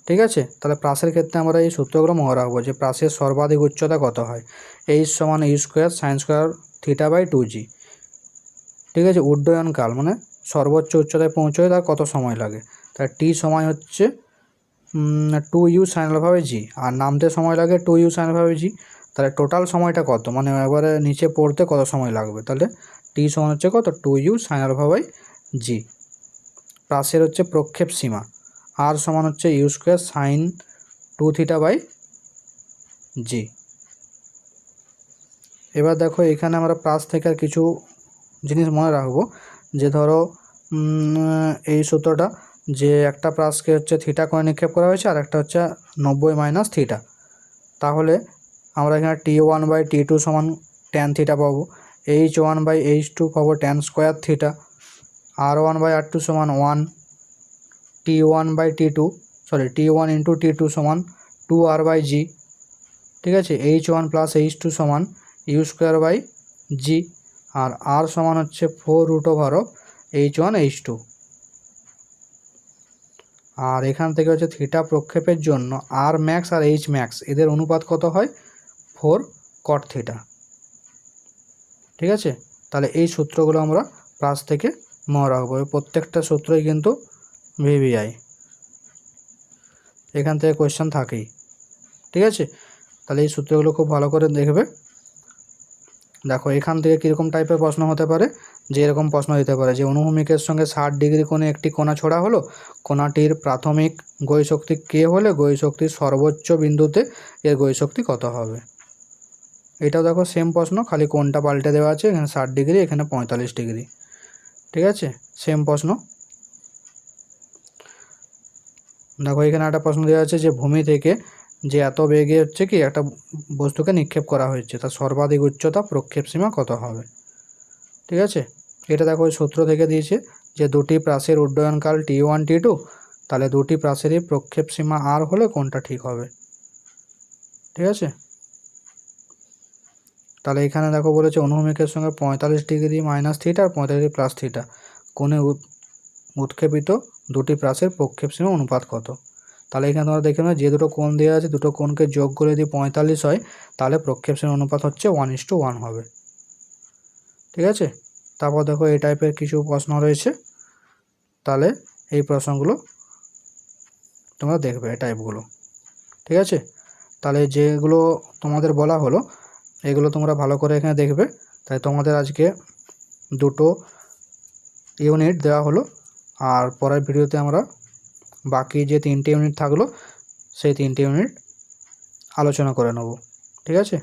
ঠিক আছে, তাহলে প্রাসের ক্ষেত্রে আমরা এই সূত্রগুলো মনে রাখবো যে প্রাসের সর্বাধিক উচ্চতা কত হয়, এইচ সমান you square sine square theta by 2g। ঠিক আছে, উড্ডয়নকাল মানে সর্বোচ্চ উচ্চতায় পৌঁছয় তার কত সময় লাগে, তার টি সময় হচ্ছে 2u sine alpha by G, আর নামতে সময় লাগে 2u সাইন আলফা বাই জি। তাহলে টোটাল সময়টা কত, মানে একবারে নিচে পড়তে কত সময় লাগবে, তাহলে টি সমান হচ্ছে কত 2u sin alpha by g. প্রাসের হচ্ছে প্রক্ষেপ সীমা, আর সমান হচ্ছে u square sine 2 theta by g. এবার দেখো এখানে আমরা প্রাস থেকে আর কিছু জিনিস মনে রাখবো, যে ধরো এই সূত্রটা, যে একটা প্রাসকে হচ্ছে থিটা কোণে নিক্ষেপ করা হয়েছে আর একটা হচ্ছে 90 মাইনাস থিটা, তাহলে আমরা এখানে T1 বাই T2 সমান ট্যান থিটা পাবো, H1 বাই H2 পাবো tan square theta, R1 by R2 সমান 1, T1 by T2 T1 into T2 সমান 2R বাই জি। ঠিক আছে, H1 প্লাস H2 সমান ইউ স্কোয়ার বাই জি, আর R সমান হচ্ছে 4√ওভার H1 H2। আর এখান থেকে হচ্ছে থিটা প্রক্ষেপের জন্য আর ম্যাক্স আর এইচ ম্যাক্স এদের অনুপাত কত হয় 4 কট থিটা। ঠিক আছে, তাহলে এই সূত্রগুলো আমরা প্রাস থেকে মনে রাখবো, প্রত্যেকটা সূত্রই কিন্তু ভিভিআই, এখান থেকে কোয়েশ্চেন থাকেই। ঠিক আছে, তাহলে এই সূত্রগুলো খুব ভালো করে দেখবে। দেখো এখান থেকে কীরকম টাইপের প্রশ্ন হতে পারে, যে এরকম প্রশ্ন দিতে পারে যে অনুভূমিকের সঙ্গে 60 ডিগ্রি কোণে একটি কণা ছোড়া হলো, কণাটির প্রাথমিক গতিশক্তি কে হলে গতিশক্তির সর্বোচ্চ বিন্দুতে এর গতিশক্তি কত হবে। এটাও দেখো সেম প্রশ্ন, খালি কোণটা পাল্টে দেওয়া আছে, এখানে 60 ডিগ্রি এখানে 45 ডিগ্রি। ঠিক আছে, সেম প্রশ্ন। দেখো এখানে একটা প্রশ্ন দেওয়া আছে যে ভূমি থেকে যে এত বেগে হচ্ছে কি একটা বস্তুকে নিক্ষেপ করা হয়েছে, তার সর্বাধিক উচ্চতা প্রক্ষেপ সীমা কত হবে। ঠিক আছে, এটা দেখো ওই সূত্র থেকে দিয়েছে যে দুটি প্রাসের উড্ডয়নকাল T1 T2, তাহলে দুটি প্রাসেরই প্রক্ষেপ সীমা আর হলে কোনটা ঠিক হবে। ঠিক আছে, তাহলে এখানে দেখো বলেছে অনুভূমিকের সঙ্গে 45 ডিগ্রি মাইনাস থিটা আর 45 ডিগ্রি প্লাস থিটা কোণে উৎক্ষেপিত দুটি প্রাসের প্রক্ষেপ সীমা অনুপাত কত। তাহলে এখানে তোমরা দেখে নাও, যে দুটো কোণ দেওয়া আছে দুটো কোণকে যোগ করে যদি 45 হয়, তাহলে প্রক্ষেপ সীমা অনুপাত হচ্ছে 1:1 হবে। ঠিক আছে, তারপর দেখো এই টাইপের কিছু প্রশ্ন রয়েছে, তাহলে এই প্রশ্নগুলো তোমরা দেখবে এই টাইপগুলো। ঠিক আছে, তাহলে যেগুলো তোমাদের বলা হলো এগুলো তোমরা ভালো করে এখানে দেখবে। তাই তোমাদের আজকে দুটো ইউনিট দেওয়া হলো, আর পরের ভিডিওতে আমরা বাকি যে 3টে ইউনিট থাকলো সেই 3টে ইউনিট আলোচনা করে নেব। ঠিক আছে।